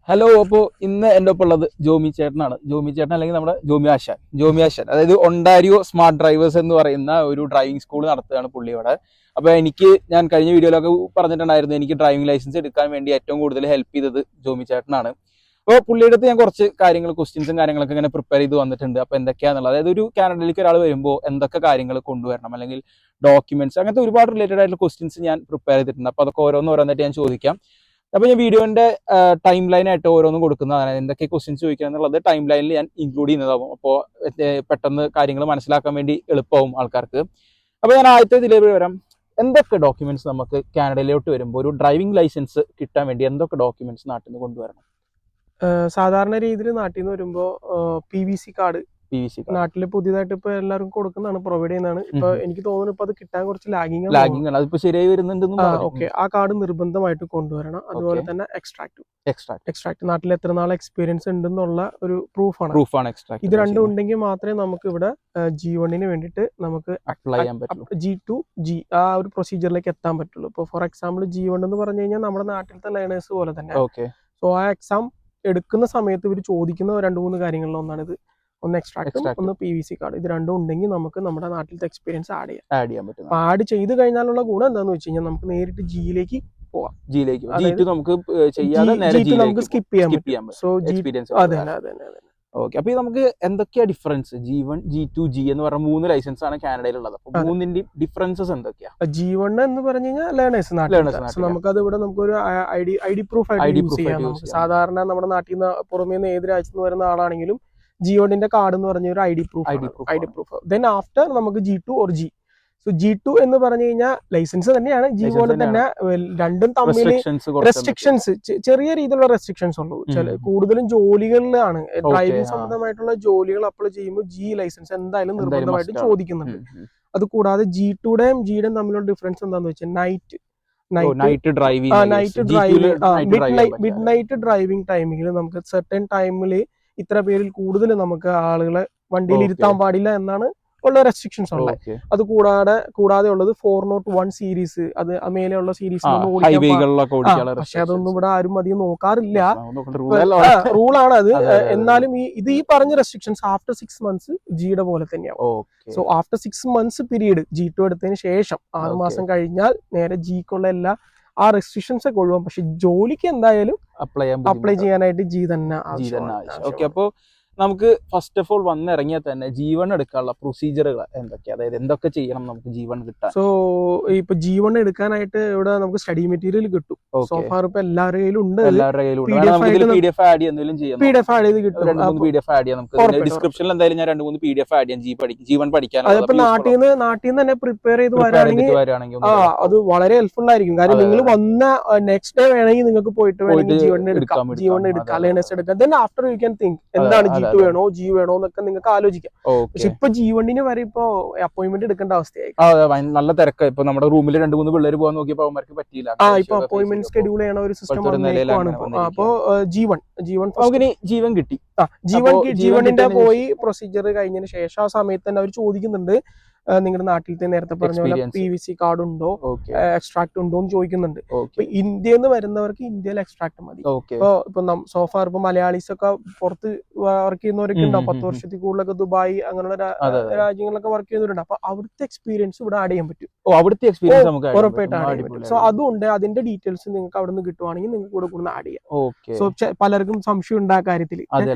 Hello. അപ്പോൾ ഇന്ന് എൻ്റെ ഒപ്പം ഉള്ളത് ജോമി ചേട്ടനാണ്. ജോമി ചേട്ടൻ അല്ലെങ്കിൽ നമ്മുടെ ജോമി ആശാൻ അതായത് ഒണ്ടാരിയോ സ്മാർട്ട് ഡ്രൈവേഴ്സ് എന്ന് പറയുന്ന ഒരു ഡ്രൈവിംഗ് സ്കൂൾ നടത്തുകയാണ് പുള്ളി ഇവിടെ. അപ്പോൾ ഞാൻ കഴിഞ്ഞ വീഡിയോയിലൊക്കെ പറഞ്ഞിട്ടുണ്ടായിരുന്നു, എനിക്ക് ഡ്രൈവിംഗ് ലൈസൻസ് എടുക്കാൻ വേണ്ടി ഏറ്റവും കൂടുതൽ ഹെൽപ്പ് ചെയ്തത് ജോമി ചേട്ടനാണ്. അപ്പോൾ പുള്ളിയുടെ അടുത്ത് ഞാൻ കുറച്ച് ക്വസ്റ്റ്യൻസും കാര്യങ്ങളൊക്കെ ഇങ്ങനെ പ്രിപ്പയർ ചെയ്ത് വന്നിട്ടുണ്ട്. അപ്പോൾ എന്തൊക്കെയാണെന്നുള്ളത്, അതായത് ഒരു കാനഡയിലേക്ക് ഒരാൾ വരുമ്പോൾ എന്തൊക്കെ കാര്യങ്ങൾ കൊണ്ടുവരണം, അല്ലെങ്കിൽ ഡോക്യുമെന്റ്സ്, അങ്ങനത്തെ ഒരുപാട് റിലേറ്റഡ് ആയിട്ടുള്ള ക്വസ്റ്റ്യൻസ് ഞാൻ പ്രിപ്പയർ ചെയ്തിട്ടുണ്ട്. അപ്പോൾ അതൊക്കെ ഓരോന്നായിട്ട് ഞാൻ ചോദിക്കാം. അപ്പൊ ഞാൻ വീഡിയോന്റെ ടൈം ലൈൻ ആയിട്ട് ഓരോന്നും കൊടുക്കുന്നതാണ്. എന്തൊക്കെ ക്വസ്റ്റ്യൻസ് ചോദിക്കുക എന്നുള്ളത് ടൈം ലൈനിൽ ഞാൻ ഇൻക്ലൂഡ് ചെയ്യുന്നതാവും. അപ്പോൾ പെട്ടെന്ന് കാര്യങ്ങൾ മനസ്സിലാക്കാൻ വേണ്ടി എളുപ്പമാവും ആൾക്കാർക്ക്. അപ്പോൾ ഞാൻ ആദ്യത്തെ ഇതിലേക്ക് വരാം. എന്തൊക്കെ ഡോക്യുമെന്റ്സ് നമുക്ക് കാനഡയിലോട്ട് വരുമ്പോൾ ഒരു ഡ്രൈവിംഗ് ലൈസൻസ് കിട്ടാൻ വേണ്ടി എന്തൊക്കെ ഡോക്യുമെന്റ്സ് നാട്ടിൽ നിന്ന് കൊണ്ടുവരണം? സാധാരണ രീതിയിൽ നാട്ടിൽ നിന്ന് വരുമ്പോൾ PVC കാർഡ് നാട്ടില് പുതിയതായിട്ട് ഇപ്പൊ എല്ലാവർക്കും കൊടുക്കുന്നതാണ്, പ്രൊവൈഡ് ചെയ്യുന്നതാണ്. ഇപ്പൊ എനിക്ക് തോന്നുന്നു ഇപ്പൊ അത് കിട്ടാൻ കുറച്ച് ലാഗിങ് ആണ്. ശരിയായി വരുന്നുണ്ട്. ഓക്കെ, ആ കാർഡ് നിർബന്ധമായിട്ട് കൊണ്ടുവരണം. അതുപോലെ തന്നെ എക്സ്ട്രാക്ട് നാട്ടിൽ എത്ര നാൾ എക്സ്പീരിയൻസ് ഉണ്ടെന്നുള്ള ഒരു പ്രൂഫാണ്. ഇത് രണ്ടും ഉണ്ടെങ്കിൽ മാത്രമേ നമുക്ക് ഇവിടെ G1 വേണ്ടിയിട്ട് നമുക്ക് അപ്ലൈ ചെയ്യാൻ പറ്റുള്ളൂ. G2 G ആ ഒരു പ്രൊസീജിയറിലേക്ക് എത്താൻ പറ്റുള്ളൂ. ഇപ്പൊ ഫോർ എക്സാമ്പിൾ G1 എന്ന് പറഞ്ഞു കഴിഞ്ഞാൽ നമ്മുടെ നാട്ടിലത്തെ ലേണേഴ്സ് പോലെ തന്നെ. സോ ആ എക്സാം എടുക്കുന്ന സമയത്ത് ഇവർ ചോദിക്കുന്ന 2-3 കാര്യങ്ങളിൽ ഒന്നാണിത്. ഒന്ന് എക്സ്ട്രാക്റ്റും ഒന്ന് PVC കാർഡ്. ഇത് രണ്ടും ഉണ്ടെങ്കിൽ നമുക്ക് നമ്മുടെ നാട്ടിലത്തെ എക്സ്പീരിയൻസ് ആഡ് ചെയ്യാൻ പറ്റും. ആഡ് ചെയ്ത് കഴിഞ്ഞാലുള്ള ഗുണം എന്താണെന്ന് വെച്ച് കഴിഞ്ഞാൽ നമുക്ക് നേരിട്ട് ജിയിലേക്ക് പോവാം. നമുക്ക് സ്കിപ്പ് ചെയ്യാൻ പറ്റും. സോ അതെ. ഓക്കെ, അപ്പൊ നമുക്ക് എന്തൊക്കെയാ ഡിഫറൻസ്? G1, G2, G എന്ന് പറഞ്ഞ 3 ലൈസൻസ് ആണ് കാനഡയിലുള്ളത്. അപ്പൊ മൂന്നിന്റെ ഡിഫറൻസസ് എന്തൊക്കെയാ? G1 എന്ന് പറഞ്ഞു കഴിഞ്ഞാൽ ലേണേഴ്സ്. നമുക്കത് ഇവിടെ നമുക്കൊരു ഐഡി പ്രൂഫ് ആയിട്ട് യൂസ് ചെയ്യാം. സാധാരണ നമ്മുടെ നാട്ടിൽ നിന്ന് പുറമേ നിന്ന് ഏത് രാജ്യത്ത് നിന്ന് വരുന്ന ആളാണെങ്കിലും G1 കാർഡ് എന്ന് പറഞ്ഞ ഒരു ഐഡി പ്രൂഫ്. ദെൻ ആഫ്റ്റർ നമുക്ക് G2 or G. So G2 എന്ന് പറഞ്ഞു കഴിഞ്ഞാൽ ലൈസൻസ് തന്നെയാണ്, G പോലെ തന്നെ. രണ്ടും തമ്മിൽ റെസ്ട്രിക്ഷൻസ്, ചെറിയ രീതിയിലുള്ള റെസ്ട്രിക്ഷൻസ് ഉള്ളൂ. കൂടുതലും ജോലികളിലാണ്, ഡ്രൈവിംഗ് സംബന്ധമായിട്ടുള്ള ജോലികൾ അപ്ലൈ ചെയ്യുമ്പോൾ G ലൈസൻസ് എന്തായാലും നിർബന്ധമായിട്ട് ചോദിക്കുന്നുണ്ട്. അത് കൂടാതെ G2യുടെയും Gയുടെയും തമ്മിലുള്ള ഡിഫറൻസ് എന്താന്ന് വെച്ചാൽ നൈറ്റ് മിഡ് നൈറ്റ് ഡ്രൈവിംഗ് ടൈമിൽ നമുക്ക് സെർട്ടൻ ടൈമിൽ ഇത്ര പേരിൽ കൂടുതൽ നമുക്ക് ആളുകളെ വണ്ടിയിൽ ഇരുത്താൻ പാടില്ല എന്നാണ് ഉള്ള റെസ്ട്രിക്ഷൻസ് ഉള്ളത്. അത് കൂടാതെ ഉള്ളത് 401 സീരീസ്, അത് മേലെയുള്ള സീരീസ് പക്ഷെ അതൊന്നും ഇവിടെ ആരും അധികം നോക്കാറില്ല. റൂളാണ് അത്. എന്നാലും ഈ പറഞ്ഞ റെസ്ട്രിക്ഷൻസ് ആഫ്റ്റർ 6 months Gയുടെ പോലെ തന്നെയാവും. So after 6 months period G2 എടുത്തതിന് ശേഷം 6 മാസം കഴിഞ്ഞാൽ നേരെ Gക്കുള്ള എല്ലാ ആ റെസ്ട്രിക്ഷൻസ് ഒക്കെ ഒഴിവാകും. പക്ഷെ ജോലിക്ക് എന്തായാലും അപ്ലൈ ചെയ്യാനായിട്ട് G തന്നെ ആവശ്യമാണ്. ഓക്കെ, അപ്പോ നമുക്ക് ഫസ്റ്റ് ഓഫ് ഓൾ വന്നിറങ്ങിയാൽ തന്നെ G1 എടുക്കാനുള്ള പ്രൊസീജിയറുകൾ എന്തൊക്കെയാ? അതായത് എന്തൊക്കെ ചെയ്യണം നമുക്ക് G1 കിട്ടാൻ? സോ ഇപ്പൊ G1 എടുക്കാനായിട്ട് ഇവിടെ നമുക്ക് സ്റ്റഡി മെറ്റീരിയൽ കിട്ടും. സോഫാർ ഇപ്പൊ എല്ലാവരുടെ കയ്യിലും ഉണ്ട്. PDF ആഡ് ചെയ്ത് കിട്ടും. ഡിസ്ക്രിപ്ഷനിൽ എന്തായാലും ഞാൻ 2-3 PDF ആഡ് ചെയ്യാം G1 പഠിക്കാൻ. അതിപ്പോ നാട്ടിൽ നിന്ന് തന്നെ പ്രിപ്പയർ ചെയ്ത് വരാണെങ്കിൽ അത് വളരെ ഹെൽപ്ഫുൾ ആയിരിക്കും. കാരണം നിങ്ങൾ വന്ന നെക്സ്റ്റ് ഡേ വേണമെങ്കിൽ നിങ്ങൾക്ക് പോയിട്ട് വേണമെങ്കിൽ G1 എടുക്കാം, ലേണേഴ്സ് എടുക്കാം. Then after you can think എന്താണ് G2 വേണോ G വേണോ എന്നൊക്കെ നിങ്ങൾക്ക് ആലോചിക്കാം. പക്ഷെ ഇപ്പൊ G1 വരെ ഇപ്പൊ അപ്പോയിന്റ്മെന്റ് എടുക്കേണ്ട അവസ്ഥയായി. നല്ല തിരക്ക്. ഇപ്പൊ നമ്മുടെ റൂമിൽ 2-3 പിള്ളേർ പോകാൻ നോക്കിയപ്പോ അവർക്ക് പറ്റിയില്ല. ഇപ്പൊ അപ്പോയിന്റ്മെന്റ് ഷെഡ്യൂൾ ചെയ്യണ ഒരു സിസ്റ്റം അപ്പോ G1 കിട്ടി. G1 പോയി പ്രൊസീജിയർ കഴിഞ്ഞതിന് ശേഷം ആ സമയത്ത് തന്നെ അവർ ചോദിക്കുന്നുണ്ട് നിങ്ങളുടെ നാട്ടിലത്തെ നേരത്തെ പറഞ്ഞ പോലെ PVC കാർഡ് ഉണ്ടോ, എക്സ്ട്രാക്ട് ഉണ്ടോ എന്ന് ചോദിക്കുന്നുണ്ട്. ഇപ്പൊ ഇന്ത്യയിൽ നിന്ന് വരുന്നവർക്ക് ഇന്ത്യയിൽ എക്സ്ട്രാക്ട് മതി. ഇപ്പൊ സോഫാർ ഇപ്പൊ മലയാളീസ് ഒക്കെ പുറത്ത് വർക്ക് ചെയ്യുന്നവരൊക്കെ ഉണ്ടാവും. 10 വർഷത്തിൽ കൂടുതലൊക്കെ ദുബായ് അങ്ങനെയുള്ള രാജ്യങ്ങളിലൊക്കെ വർക്ക് ചെയ്യുന്നവരുണ്ട്. അപ്പൊ അവിടുത്തെ എക്സ്പീരിയൻസ് ഇവിടെ ആഡ് ചെയ്യാൻ പറ്റും. ഉറപ്പായിട്ട് ആഡ് ചെയ്യാൻ പറ്റും. സോ അതുകൊണ്ട് അതിന്റെ ഡീറ്റെയിൽസ് നിങ്ങൾക്ക് അവിടെ നിന്ന് കിട്ടുവാണെങ്കിൽ നിങ്ങൾക്ക് ഇവിടെ കൂടുതൽ ആഡ് ചെയ്യാം. സോ പലർക്കും സംശയം ഉണ്ട് ആ കാര്യത്തിൽ.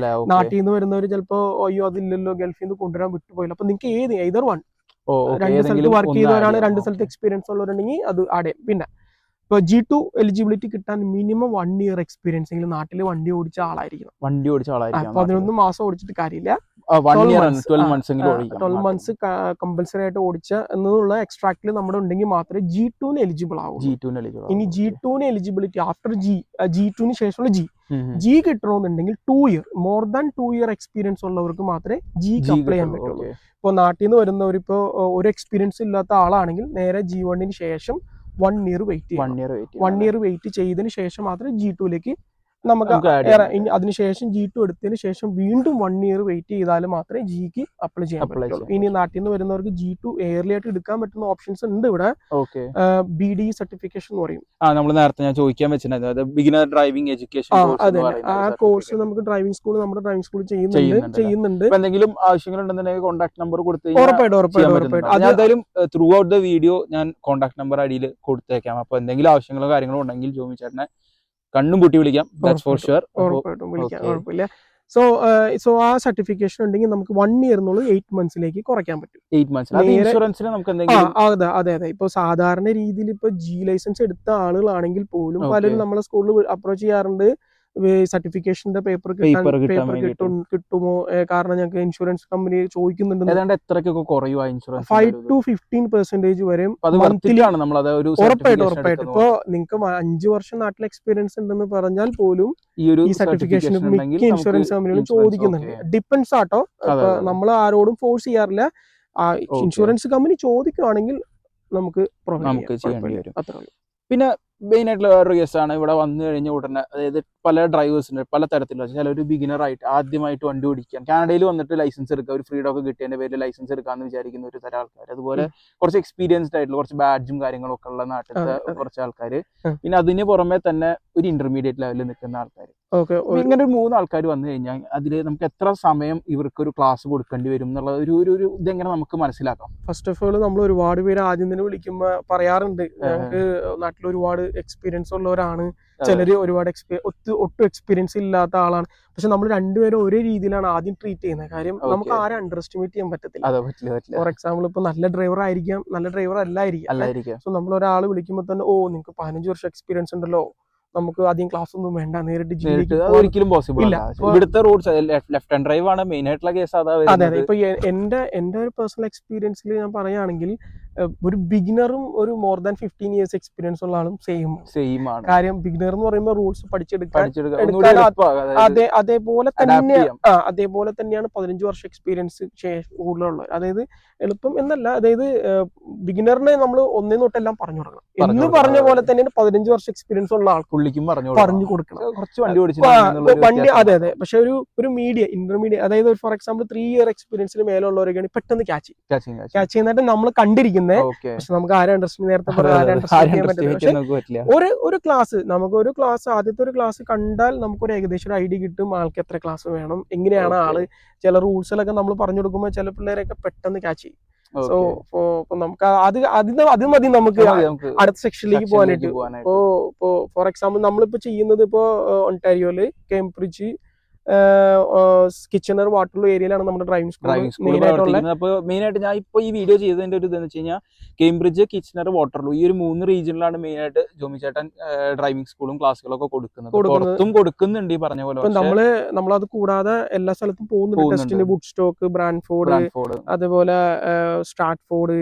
നാട്ടിൽ നിന്ന് വരുന്നവർ ചിലപ്പോ അയ്യോ അതില്ലല്ലോ ഗൾഫിൽ നിന്ന് കൊണ്ടുവരാൻ വിട്ടുപോയില്ല. അപ്പൊ നിങ്ങൾക്ക് ഏതർ വൺ 2 സ്ഥലത്ത് വർക്ക് ചെയ്തവരാണ്, 2 സ്ഥലത്ത് എക്സ്പീരിയൻസ് ഉള്ളവരുണ്ടെങ്കിൽ അത് ആഡ് ചെയ്യാം. പിന്നെ ഇപ്പൊ G2 എലിജിബിലിറ്റി കിട്ടാൻ മിനിമം 1 year എക്സ്പീരിയൻസ് എങ്കിലും നാട്ടിൽ വണ്ടി ഓടിച്ച ആളായിരിക്കണം. 11 മാസം ഓടിച്ചിട്ട് കാര്യമില്ല. 12 months കമ്പൽസറി ആയിട്ട് ഓടിച്ച എന്നുള്ള എക്സ്ട്രാക്റ്റിൽ നമ്മുടെ ഉണ്ടെങ്കിൽ മാത്രമേ G2 എലിജിബിൾ ആവൂ. ഇനി G2 എലിജിബിലിറ്റി ആഫ്റ്റർ G2 ശേഷമുള്ള G കിട്ടണമെന്നുണ്ടെങ്കിൽ 2 year more than 2 year experience ഉള്ളവർക്ക് മാത്രമേ G അപ്ലൈ ചെയ്യാൻ പറ്റുള്ളൂ. ഇപ്പൊ നാട്ടിൽ നിന്ന് വരുന്നവർ ഇപ്പൊ ഒരു എക്സ്പീരിയൻസ് ഇല്ലാത്ത ആളാണെങ്കിൽ നേരെ G1 ശേഷം 1 year വെയിറ്റ് ചെയ്യും. 1 year വെയിറ്റ് ചെയ്തതിന് ശേഷം മാത്രമേ G2ലേക്ക് നമുക്ക് അതിനുശേഷം G2 എടുത്തതിന് ശേഷം വീണ്ടും 1 ഇയർ വെയിറ്റ് ചെയ്താൽ മാത്രമേ ജിക്ക് അപ്ലൈ ചെയ്യാൻ പറ്റുള്ളൂ. ഇനി നാട്ടിൽ നിന്ന് വരുന്നവർക്ക് G2 എയർലി ആയിട്ട് എടുക്കാൻ പറ്റുന്ന ഓപ്ഷൻസ് ഉണ്ട് ഇവിടെ. BD സർട്ടിഫിക്കേഷൻ എന്ന് പറയും. നമ്മൾ നേരത്തെ ഞാൻ ചോദിക്കാൻ വെച്ചിട്ടുണ്ടായിരുന്നു, ബിഗിനർ ഡ്രൈവിംഗ് എഡ്യൂക്കേഷൻ. ആ കോഴ്സ് നമുക്ക് ഡ്രൈവിംഗ് സ്കൂൾ നമ്മുടെ ഡ്രൈവിംഗ് സ്കൂളിൽ ചെയ്യുന്നുണ്ട്. എന്തെങ്കിലും ആവശ്യങ്ങളുണ്ടെന്നുണ്ടെങ്കിൽ കോൺടാക്ട് നമ്പർ കൊടുത്ത് ഉറപ്പായിട്ടും എന്തായാലും ത്രൂ ഔട്ട് ദ വീഡിയോ ഞാൻ കോൺടാക്ട് നമ്പർ അടിയിൽ കൊടുത്തേക്കാം. അപ്പൊ എന്തെങ്കിലും ആവശ്യങ്ങളോ കാര്യങ്ങളോ ഉണ്ടെങ്കിൽ ജോമി ചേട്ടനെ കണ്ണും പൂട്ടി വിളിക്കാം. ഫോർ ഷുവർ, കുഴപ്പമില്ല. സോ ആ സർട്ടിഫിക്കേഷൻ ഉണ്ടെങ്കിൽ നമുക്ക് 1 ഇയർ എന്നുള്ളത് 8 മന്ത്സിലേക്ക് കുറയ്ക്കാൻ പറ്റും. 8 മന്ത്സ് ഇൻഷുറൻസിന് നമുക്ക് എന്തെങ്കിലും അതെ. ഇപ്പൊ സാധാരണ രീതിയിൽ ഇപ്പൊ G ലൈസൻസ് എടുത്ത ആളുകളാണെങ്കിൽ പോലും പലരും നമ്മളെ സ്കൂളിൽ അപ്രോച്ച് ചെയ്യാറുണ്ട്, സർട്ടിഫിക്കേഷന്റെ പേപ്പർ കിട്ടുമോ, കാരണം ഞങ്ങൾക്ക് ഇൻഷുറൻസ് കമ്പനി ചോദിക്കുന്നുണ്ട്. 5 to 15% വരെ ഉറപ്പായിട്ടും. ഇപ്പൊ നിങ്ങൾക്ക് 5 വർഷം നാട്ടിൽ എക്സ്പീരിയൻസ് ഉണ്ടെന്ന് പറഞ്ഞാൽ പോലും ഈ സർട്ടിഫിക്കേഷൻ മിക്ക ഇൻഷുറൻസ് കമ്പനികളും ചോദിക്കുന്നുണ്ട്. ഡിപ്പെൻസ് ആട്ടോ, നമ്മൾ ആരോടും ഫോഴ്സ് ചെയ്യാറില്ല. ഇൻഷുറൻസ് കമ്പനി ചോദിക്കുവാണെങ്കിൽ നമുക്ക് ചെയ്യേണ്ടി വരും. പിന്നെ മെയിൻ ആയിട്ടുള്ള വേറൊരു കേസാണ്, ഇവിടെ വന്നു കഴിഞ്ഞ ഉടനെ അതായത് പല ഡ്രൈവേഴ്സിന് പല തരത്തിലുള്ള ചിലർ ബിഗിനർ ആയിട്ട് ആദ്യമായിട്ട് വണ്ടി ഓടിക്കാൻ കാനഡയിൽ വന്നിട്ട് ലൈസൻസ് എടുക്കുക, ഒരു ഫ്രീഡം ഒക്കെ കിട്ടിയതിന്റെ പേരിൽ ലൈസൻസ് എടുക്കാന്ന് വിചാരിക്കുന്ന ഒരു തരം ആൾക്കാർ, അതുപോലെ കുറച്ച് എക്സ്പീരിയൻസ്ഡ് ആയിട്ടുള്ള കുറച്ച് ബാഡ്ജും കാര്യങ്ങളും ഒക്കെ ഉള്ള നാട്ടിലത്തെ കുറച്ച് ആൾക്കാർ, പിന്നെ അതിന് പുറമെ തന്നെ ഒരു ഇന്റർമീഡിയറ്റ് ലെവലിൽ നിൽക്കുന്ന ആൾക്കാർ. ഇങ്ങനെ ഒരു 3 ആൾക്കാർ വന്നു കഴിഞ്ഞാൽ അതിൽ നമുക്ക് എത്ര സമയം ഇവർക്ക് ഒരു ക്ലാസ് കൊടുക്കേണ്ടി വരും എന്നുള്ള ഒരു ഇതെങ്ങനെ നമുക്ക് മനസ്സിലാക്കാം? ഫസ്റ്റ് ഓഫ് ഓൾ നമ്മൾ ഒരുപാട് പേര് ആദ്യം തന്നെ വിളിക്കുമ്പോൾ പറയാറുണ്ട്, ഞങ്ങൾക്ക് നാട്ടിൽ ഒരുപാട് എക്സ്പീരിയൻസ് ഉള്ളവരാണ്, ചിലര് ഒരുപാട് ഒട്ടും എക്സ്പീരിയൻസ് ഇല്ലാത്ത ആളാണ്. പക്ഷെ നമ്മൾ രണ്ടുപേരും ഒരേ രീതിയിലാണ് ആദ്യം ട്രീറ്റ് ചെയ്യുന്നത്. കാര്യം നമുക്ക് ആരും അണ്ടർ എസ്റ്റിമേറ്റ് ചെയ്യാൻ പറ്റത്തില്ല. ഫോർ എക്സാമ്പിൾ ഇപ്പൊ നല്ല ഡ്രൈവർ ആയിരിക്കാം, നല്ല ഡ്രൈവർ അല്ലായിരിക്കാം. സോ നമ്മൾ ഒരാൾ വിളിക്കുമ്പോൾ തന്നെ നിങ്ങൾക്ക് 15 വർഷം എക്സ്പീരിയൻസ് ഉണ്ടല്ലോ, നമുക്ക് ആദ്യം ക്ലാസ് ഒന്നും വേണ്ട, നേരിട്ട് ഒരിക്കലും പോസിബിൾ ഇല്ല. ഇവിടുത്തെ റോഡ്സ് ലെഫ്റ്റ് ഹാൻഡ് ഡ്രൈവ് ആണ് മെയിൻ ആയിട്ടുള്ള കേസ്. അതെ. ഇപ്പൊ എന്റെ ഒരു പേഴ്സണൽ എക്സ്പീരിയൻസിൽ ഞാൻ പറയുകയാണെങ്കിൽ ഒരു ബിഗിനറും ഒരു മോർ ദാൻ 15 ഇയേഴ്സ് എക്സ്പീരിയൻസ് ഉള്ള ആളും സെയിം ആണ്. കാര്യം ബിഗിനർ എന്ന് പറയുമ്പോൾ റൂൾസ് പഠിച്ചെടുക്കാൻ അതേപോലെ തന്നെയാണ് 15 വർഷം എക്സ്പീരിയൻസ് കൂടുതലുള്ളത്. അതായത് എളുപ്പം എന്നല്ല, അതായത് ബിഗിനറിനെ നമ്മൾ ഒന്നേ തൊട്ടെല്ലാം പറഞ്ഞു കൊടുക്കണം എന്ന് പറഞ്ഞ പോലെ തന്നെയാണ് 15 വർഷം എക്സ്പീരിയൻസ് ഉള്ള ആൾക്കുള്ളിക്കും പറഞ്ഞു കൊടുക്കണം. വണ്ടി അതെ. പക്ഷെ ഒരു ഇന്റർമീഡിയറ്റ്, അതായത് ഫോർ എക്സാമ്പിൾ 3 ഇയർ എക്സ്പീരിയൻസിന് മേലുള്ളവരൊക്കെയാണ് പെട്ടെന്ന് ക്യാച്ച് ചെയ്യുന്നതായിട്ട് നമ്മൾ കണ്ടിരിക്കുന്നത്. പക്ഷെ നമുക്ക് ആരും അണ്ടർസ്റ്റാൻഡ് നേരത്തെ ഒരു ക്ലാസ് ആദ്യത്തെ ഒരു ക്ലാസ് കണ്ടാൽ നമുക്കൊരു ഏകദേശം ഒരു ഐഡിയ കിട്ടും, ആൾക്ക് എത്ര ക്ലാസ് വേണം, എങ്ങനെയാണ് ആള്, ചില റൂൾസിലൊക്കെ നമ്മൾ പറഞ്ഞു കൊടുക്കുമ്പോൾ ചില പിള്ളേരൊക്കെ പെട്ടെന്ന് ക്യാച്ച് ചെയ്യും. സോ നമുക്ക് അത് മതി നമുക്ക് അടുത്ത സെക്ഷനിലേക്ക് പോകാനായിട്ട്. ഫോർ എക്സാമ്പിൾ നമ്മളിപ്പോ ചെയ്യുന്നത് ഇപ്പോ ഒണ്ടാരിയോയില് കേംബ്രിഡ്ജ് കിച്ചണർ വാട്ടർലോ ഏരിയയിലാണ് നമ്മുടെ ഡ്രൈവിംഗ് സ്കൂൾ. അപ്പൊ മെയിൻ ആയിട്ട് ഞാൻ ഇപ്പൊ ഈ വീഡിയോ ചെയ്തതിന്റെ ഒരു ഇതെന്ന് വെച്ച് കഴിഞ്ഞാൽ കേംബ്രിഡ്ജ്, കിച്ചണർ, വാട്ടർലോ ഈ ഒരു 3 റീജിയനിലാണ് മെയിൻ ആയിട്ട് ജോമി ചേട്ടൻ ഡ്രൈവിംഗ് സ്കൂളും ക്ലാസ്സുകളൊക്കെ കൊടുക്കുന്നുണ്ട് ഈ പറഞ്ഞ പോലെ. നമ്മളത് കൂടാതെ എല്ലാ സ്ഥലത്തും പോകുന്നുണ്ട്. ടെസ്റ്റിന് വുഡ് സ്റ്റോക്ക്, ബ്രാൻഫോർഡ്, അതുപോലെ സ്ട്രാറ്റ്ഫോർഡ്,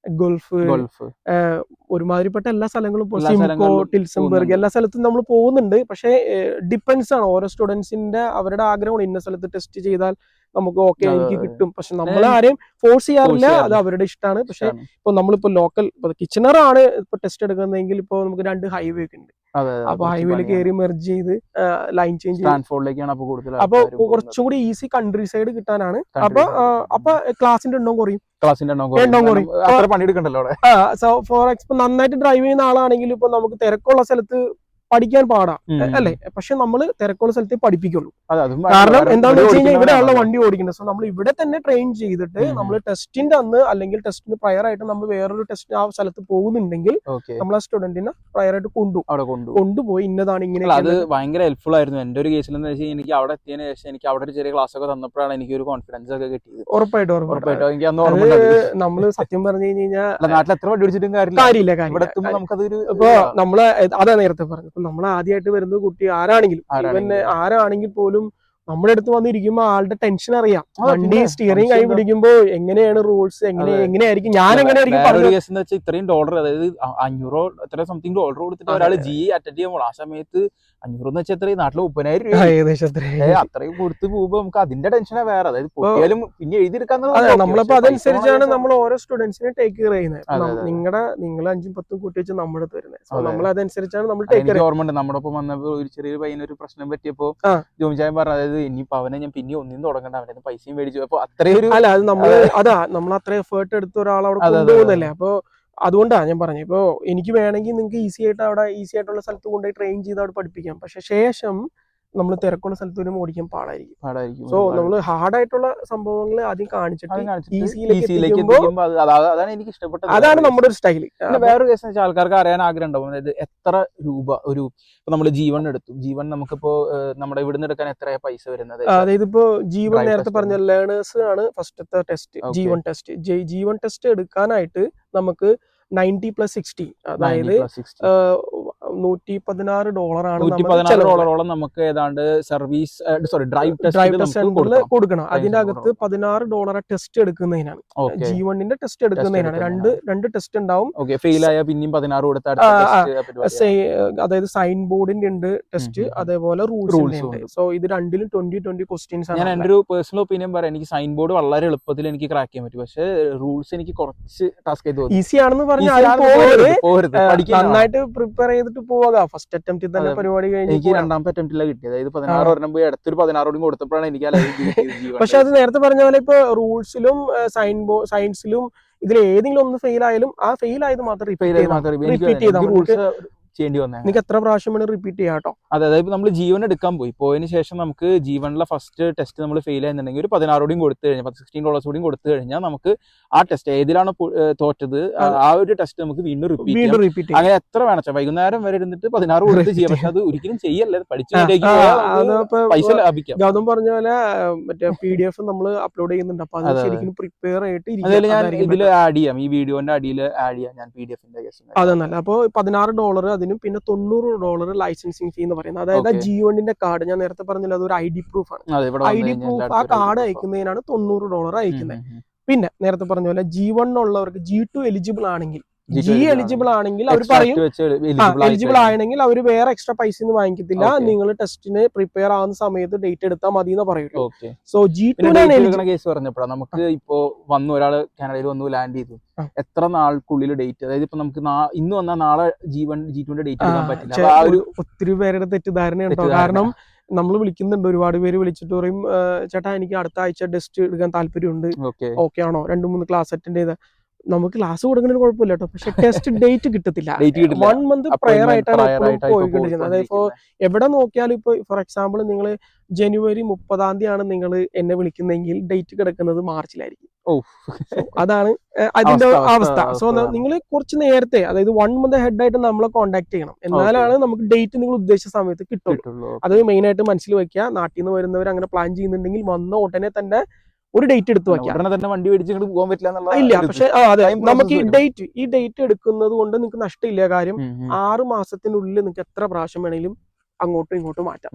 ഗൾഫ്, ഒരുമാതിരിപ്പെട്ട എല്ലാ സ്ഥലങ്ങളും, സിംകോ, ടിൽസൺബർഗ്, എല്ലാ സ്ഥലത്തും നമ്മൾ പോകുന്നുണ്ട്. പക്ഷെ ഡിപ്പെൻസ് ആണ് ഓരോ സ്റ്റുഡൻസിന്റെ അവരുടെ ആഗ്രഹമാണ്. ഇന്ന സ്ഥലത്ത് ടെസ്റ്റ് ചെയ്താൽ നമുക്ക് എനിക്ക് കിട്ടും. പക്ഷെ നമ്മൾ ആരെയും ഫോഴ്സ് ചെയ്യാറില്ല, അത് അവരുടെ ഇഷ്ടമാണ്. പക്ഷെ ഇപ്പൊ നമ്മളിപ്പോ ലോക്കൽ കിച്ചണർ ആണ് ഇപ്പൊ ടെസ്റ്റ് എടുക്കുന്നതെങ്കിൽ ഇപ്പൊ നമുക്ക് 2 ഹൈവേ ഒക്കെ ഉണ്ട്. അപ്പൊ ഹൈവേയിൽ കയറി മെർജ് ചെയ്ത് ലൈൻ ചേഞ്ച് അപ്പൊ കുറച്ചും കൂടി ഈസി കൺട്രി സൈഡ് കിട്ടാനാണ്. അപ്പൊ ക്ലാസിന്റെ എണ്ണം കുറയും. ഫോർ എക്സാമ്പിൾ നന്നായിട്ട് ഡ്രൈവ് ചെയ്യുന്ന ആളാണെങ്കിൽ ഇപ്പൊ നമുക്ക് തിരക്കുള്ള സ്ഥലത്ത് പഠിക്കാൻ പാടാ അല്ലെ, പക്ഷെ നമ്മൾ തിരക്കുള്ള സ്ഥലത്തേ പഠിപ്പിക്കുള്ളൂ. കാരണം എന്താണെന്ന് വെച്ച് കഴിഞ്ഞാൽ ഇവിടെയുള്ള വണ്ടി ഓടിക്കുന്നത്. സോ നമ്മൾ ഇവിടെ തന്നെ ട്രെയിൻ ചെയ്തിട്ട് നമ്മൾ ടെസ്റ്റിന്റെ അന്ന് അല്ലെങ്കിൽ ടെസ്റ്റിന് പ്രയർ ആയിട്ട് നമ്മൾ വേറൊരു ടെസ്റ്റിന് ആ സ്ഥലത്ത് പോകുന്നുണ്ടെങ്കിൽ നമ്മൾ ആ സ്റ്റുഡന്റിനെ പ്രയർ ആയിട്ട് കൊണ്ടുപോയി ഇന്നതാണ് ഇങ്ങനെ. അത് ഭയങ്കര ഹെൽപ്ഫുൾ ആയിരുന്നു എന്റെ ഒരു കേസിൽ. എന്ന് വെച്ചാൽ എനിക്ക് അവിടെ എത്തിയതിനു ശേഷം എനിക്ക് അവിടെ ഒരു ചെറിയ ക്ലാസ് ഒക്കെ തന്നപ്പോഴാണ് എനിക്ക് ഒരു കോൺഫിഡൻസ് ഒക്കെ കിട്ടിയത്. ഉറപ്പായിട്ടും എനിക്ക് നമ്മള് സത്യം പറഞ്ഞു കഴിഞ്ഞാൽ നാട്ടിൽ എത്ര വണ്ടി ഓടിച്ചിട്ടും കാര്യമില്ല. ഇവിടെ എത്തുമ്പോൾ നമുക്കതൊരു ഇപ്പൊ നമ്മള് അതാ നേരത്തെ പറഞ്ഞു, നമ്മൾ ആദ്യമായിട്ട് വരുന്ന കുട്ടി ആരാണെങ്കിൽ പോലും നമ്മുടെ അടുത്ത് വന്നിരിക്കുമ്പോ ആളുടെ ടെൻഷൻ അറിയാം. വണ്ടി സ്റ്റിയറിംഗ് കൈ പിടിക്കുമ്പോ എങ്ങനെയാണ് റൂൾസ്, എങ്ങനെയായിരിക്കും, ഞാൻ എങ്ങനെയായിരിക്കും ഇത്രയും ഡോളർ, അതായത് $500 എത്ര സംതിങ് ഡോളർ കൊടുത്തിട്ട് ഒരാൾ ജി അറ്റൻഡ് ചെയ്യുമ്പോൾ ആ സമയത്ത് 500 എന്ന് വെച്ചാൽ എത്രയും നാട്ടിൽ 30,000 രൂപ ഏകദേശം അത്രയും കൊടുത്ത് പോകുമ്പോ നമുക്ക് അതിന്റെ ടെൻഷനാ വേറെ. അതായത് പൊട്ടിയാലും പിന്നെ എഴുതിയെടുക്കാൻ നമ്മളിപ്പോ അതനുസരിച്ചാണ് നമ്മൾ ഓരോ സ്റ്റുഡൻസിനെ ടേക്ക് കെയർ ചെയ്യുന്നത്. നിങ്ങൾ 5-10 കൂട്ടി വെച്ച് നമ്മുടെ അടുത്ത് വരുന്നത്. സോ നമ്മൾ അതനുസരിച്ചാണ് നമ്മൾ ടേക്ക് കെയർ. ഓർമ്മയുണ്ട് നമ്മുടെ ഒപ്പം വന്നപ്പോ ഒരു ചെറിയ പയ്യനൊരു പ്രശ്നം പറ്റിയപ്പോ ജോമിച്ചായൻ പറഞ്ഞു, അതായത് ഇനിയിപ്പോ അവനെ ഞാൻ പിന്നെ ഒന്നും തുടങ്ങണ്ട, അവനെ പൈസയും മേടിച്ചു. അപ്പൊ അത്രയൊരു അത് നമ്മൾ അത്ര എഫേർട്ട് എടുത്ത ഒരാൾ അവിടെ കൊണ്ടുപോകുന്നല്ലേ. അപ്പൊ അതുകൊണ്ടാണ് ഞാൻ പറഞ്ഞു, ഇപ്പൊ എനിക്ക് വേണമെങ്കിൽ നിങ്ങൾക്ക് ഈസി ആയിട്ടുള്ള സ്ഥലത്ത് കൊണ്ടുപോയി ട്രെയിൻ ചെയ്ത് അവിടെ പഠിപ്പിക്കാം. പക്ഷെ ശേഷം നമ്മൾ തിരക്കുള്ള സ്ഥലത്ത് വരുമ്പോൾ ഓടിക്കാൻ പാടായിരിക്കും. സോ നമ്മൾ ഹാർഡ് ആയിട്ടുള്ള സംഭവങ്ങൾ ആദ്യം കാണിച്ചിട്ട് അതാണ് എനിക്ക് ഇഷ്ടപ്പെട്ടത്. അതാണ് നമ്മുടെ ഒരു സ്റ്റൈല്. വേറൊരു കേസ് വെച്ചാൽ ആൾക്കാർക്ക് അറിയാൻ ആഗ്രഹം ഉണ്ടാവും, അതായത് എത്ര രൂപ ഒരു നമ്മൾ ജീവൻ എടുത്തു, ജീവൻ നമുക്കിപ്പോ നമ്മുടെ ഇവിടുന്ന് എടുക്കാൻ എത്രയാ പൈസ വരുന്നത്? അതായത് ഇപ്പോ ജീവൻ നേരത്തെ പറഞ്ഞ ലേണേഴ്സ് ആണ് ഫസ്റ്റത്തെ ടെസ്റ്റ്, ജീവൻ ടെസ്റ്റ് എടുക്കാനായിട്ട് നമുക്ക് 90+60, അതായത് $116 ആണ് $116 നമുക്ക് ഏതാണ്ട് സർവീസ് ഡ്രൈവ് ടെസ്റ്റ് കൊടുക്കണം. അതിന്റെ അകത്ത് $16 ടെസ്റ്റ് എടുക്കുന്നതിനാണ്, G1ന്റെ ടെസ്റ്റ് എടുക്കുന്നതിനാണ്. രണ്ട് ടെസ്റ്റ് ഉണ്ടാവും. ഫെയിൽ ആയ പിന്നെയും 16 കൊടുത്ത, അതായത് സൈൻ ബോർഡിന്റെ ഉണ്ട് ടെസ്റ്റ്, അതേപോലെ റൂൾസിന്റെ ഉണ്ട്. സോ ഇത് രണ്ടിലും 20 ക്വസ്റ്റ്യൻസ് ആണ്. ഞാൻ എന്റെ ഒരു പേഴ്സണൽ ഒപ്പീനിയൻ പറയാം, എനിക്ക് സൈൻ ബോർഡ് വളരെ എളുപ്പത്തിൽ എനിക്ക് ക്രാക്ക് ചെയ്യാൻ പറ്റും. പക്ഷേ റൂൾസ് എനിക്ക് കുറച്ച് ടാസ്ക് ചെയ്ത് ഈസി ആണെന്ന് പറഞ്ഞാൽ നന്നായിട്ട് പ്രിപ്പയർ ചെയ്തിട്ട് പോവാ. ഫസ്റ്റ് അറ്റംപ്റ്റിൽ തന്നെ പരിപാടി കഴിഞ്ഞ് എനിക്ക് രണ്ടാമത്തെ അറ്റംപ്റ്റിലാണ് കിട്ടിയത്. അതായത് 16 ഒരെണ്ണം പോയി അടുത്തൊരു 16 കൊടുത്തപ്പോഴാണ് എനിക്ക് പക്ഷെ അത് നേരത്തെ പറഞ്ഞ പോലെ ഇപ്പൊ റൂൾസിലും സയൻസിലും ഇതിൽ ഏതെങ്കിലും ഒന്ന് ഫെയിൽ ആയാലും ആ ഫെയിൽ ആയത് മാത്രം റിപ്പീറ്റ് ചെയ്താൽ ചെയ്യേണ്ടി വന്നത്. എനിക്ക് എത്ര പ്രാവശ്യം വേണം റിപ്പീറ്റ് ചെയ്യാം കേട്ടോ. അതായത് നമ്മൾ ജീവൻ എടുക്കാൻ പോയതിനു ശേഷം നമുക്ക് ജീവനിലെ ഫസ്റ്റ് ടെസ്റ്റ് നമ്മൾ ഫെയിൽ ആയിരുന്നുണ്ടെങ്കിൽ ഒരു $16 കൊടുത്തു കഴിഞ്ഞാൽ, $16 കൊടുത്തു കഴിഞ്ഞാൽ നമുക്ക് ആ ടെസ്റ്റ് ഏതിലാണ് തോറ്റത് ആ ഒരു ടെസ്റ്റ് നമുക്ക് വീണ്ടും റിപ്പീറ്റ് ചെയ്യാം. അങ്ങനെ എത്ര വേണം വൈകുന്നേരം വരെ ഇരുന്നിട്ട് 16 കൊടുത്ത് ചെയ്യാം. പക്ഷെ അത് ഒരിക്കലും ചെയ്യല്ലേ, പഠിച്ചു പൈസ ലാഭിക്കാം. ഗൗതം പറഞ്ഞ പോലെ മറ്റേ PDF നമ്മൾ അപ്ലോഡ് ചെയ്യുന്നുണ്ട്. അപ്പൊ അത് ശരിക്കും പ്രിപ്പയർ ആയിട്ട് ഞാൻ ഇതിൽ ആഡ് ചെയ്യാം, ഈ വീഡിയോന്റെ അടിയിൽ ആഡ് ചെയ്യാം ഞാൻ PDF-ന്റെ കേസ്. അതെന്നല്ല, അപ്പൊ $16 അതിനും പിന്നെ $90 ലൈസൻസിങ് ഫീ എന്ന് പറയുന്നത്. അതായത് G1ന്റെ കാർഡ് ഞാൻ നേരത്തെ പറഞ്ഞല്ലോ, അതൊരു ID പ്രൂഫ് ആണ്. ID പ്രൂഫ് ആ കാർഡ് അയക്കുന്നതിനാണ് $90 അയക്കുന്നത്. പിന്നെ നേരത്തെ പറഞ്ഞ പോലെ G1 ഉള്ളവർക്ക് G2 എലിജിബിൾ ആണെങ്കിൽ, എലിജിബിൾ ആണെങ്കിൽ അവർ പറയും, എലിജിബിൾ ആണെങ്കിൽ അവർ വേറെ എക്സ്ട്രാ പൈസ ഒന്നും വാങ്ങിക്കത്തില്ല, നിങ്ങൾ ടെസ്റ്റിന് പ്രിപ്പയർ ആവുന്ന സമയത്ത് ഡേറ്റ് എടുത്താൽ മതി എന്ന് പറയുള്ളൂ. സോ G2 കേസ് പറഞ്ഞപ്പോഴാണ് നമുക്ക് ഇപ്പോ ഒരാൾ കാനഡയിൽ വന്നു ലാൻഡ് ചെയ്തു, എത്ര നാൾക്കുള്ളിൽ ഡേറ്റ്, അതായത് ഇപ്പൊ നമുക്ക് ഇന്ന് വന്നാൽ നാളെ G2ന്റെ ഡേറ്റ് എടുക്കാൻ പറ്റില്ല. ഒത്തിരി പേരുടെ തെറ്റിദ്ധാരണയുണ്ടോ? കാരണം നമ്മൾ വിളിക്കുന്നുണ്ട്, ഒരുപാട് പേര് വിളിച്ചിട്ട് പറയും, ചേട്ടാ എനിക്ക് അടുത്ത ആഴ്ച ടെസ്റ്റ് എടുക്കാൻ താല്പര്യമുണ്ട്, ഓക്കെ ആണോ, 2-3 ക്ലാസ് അറ്റൻഡ് ചെയ്ത. നമുക്ക് ക്ലാസ് കൊടുക്കുന്നതിന് കുഴപ്പമില്ല കേട്ടോ, പക്ഷെ ടെസ്റ്റ് ഡേറ്റ് കിട്ടത്തില്ല. 1 മന്ത് പ്രയർ ആയിട്ടാണ് പോയിക്കൊണ്ടിരിക്കുന്നത്. അതായത് ഇപ്പൊ എവിടെ നോക്കിയാലും ഇപ്പൊ ഫോർ എക്സാമ്പിൾ നിങ്ങൾ ജനുവരി 30 നിങ്ങൾ എന്നെ വിളിക്കുന്നെങ്കിൽ ഡേറ്റ് കിടക്കുന്നത് മാർച്ചിലായിരിക്കും. അതാണ് അതിന്റെ അവസ്ഥ. സോ നിങ്ങൾ കുറച്ച് നേരത്തെ, അതായത് 1 മന്ത് ഹെഡ് ആയിട്ട് നമ്മളെ കോൺടാക്ട് ചെയ്യണം, എന്നാലാണ് നമുക്ക് ഡേറ്റ് നിങ്ങൾ ഉദ്ദേശിച്ച സമയത്ത് കിട്ടുള്ളൂ. അത് മെയിൻ ആയിട്ട് മനസ്സിൽ വെക്കുക. നാട്ടിൽ നിന്ന് വരുന്നവർ അങ്ങനെ പ്ലാൻ ചെയ്യുന്നുണ്ടെങ്കിൽ വന്ന ഉടനെ തന്നെ ഒരു ഡേറ്റ് എടുത്ത് വെക്കാം. വണ്ടി മേടിച്ച് പോകാൻ പറ്റില്ല ഇല്ല. പക്ഷെ അതെ, നമുക്ക് ഈ ഡേറ്റ് എടുക്കുന്നത് കൊണ്ട് നിങ്ങൾക്ക് നഷ്ടമില്ല. കാര്യം 6 മാസത്തിനുള്ളിൽ നിങ്ങൾക്ക് എത്ര പ്രാവശ്യം വേണമെങ്കിലും അങ്ങോട്ടും ഇങ്ങോട്ടും മാറ്റാം.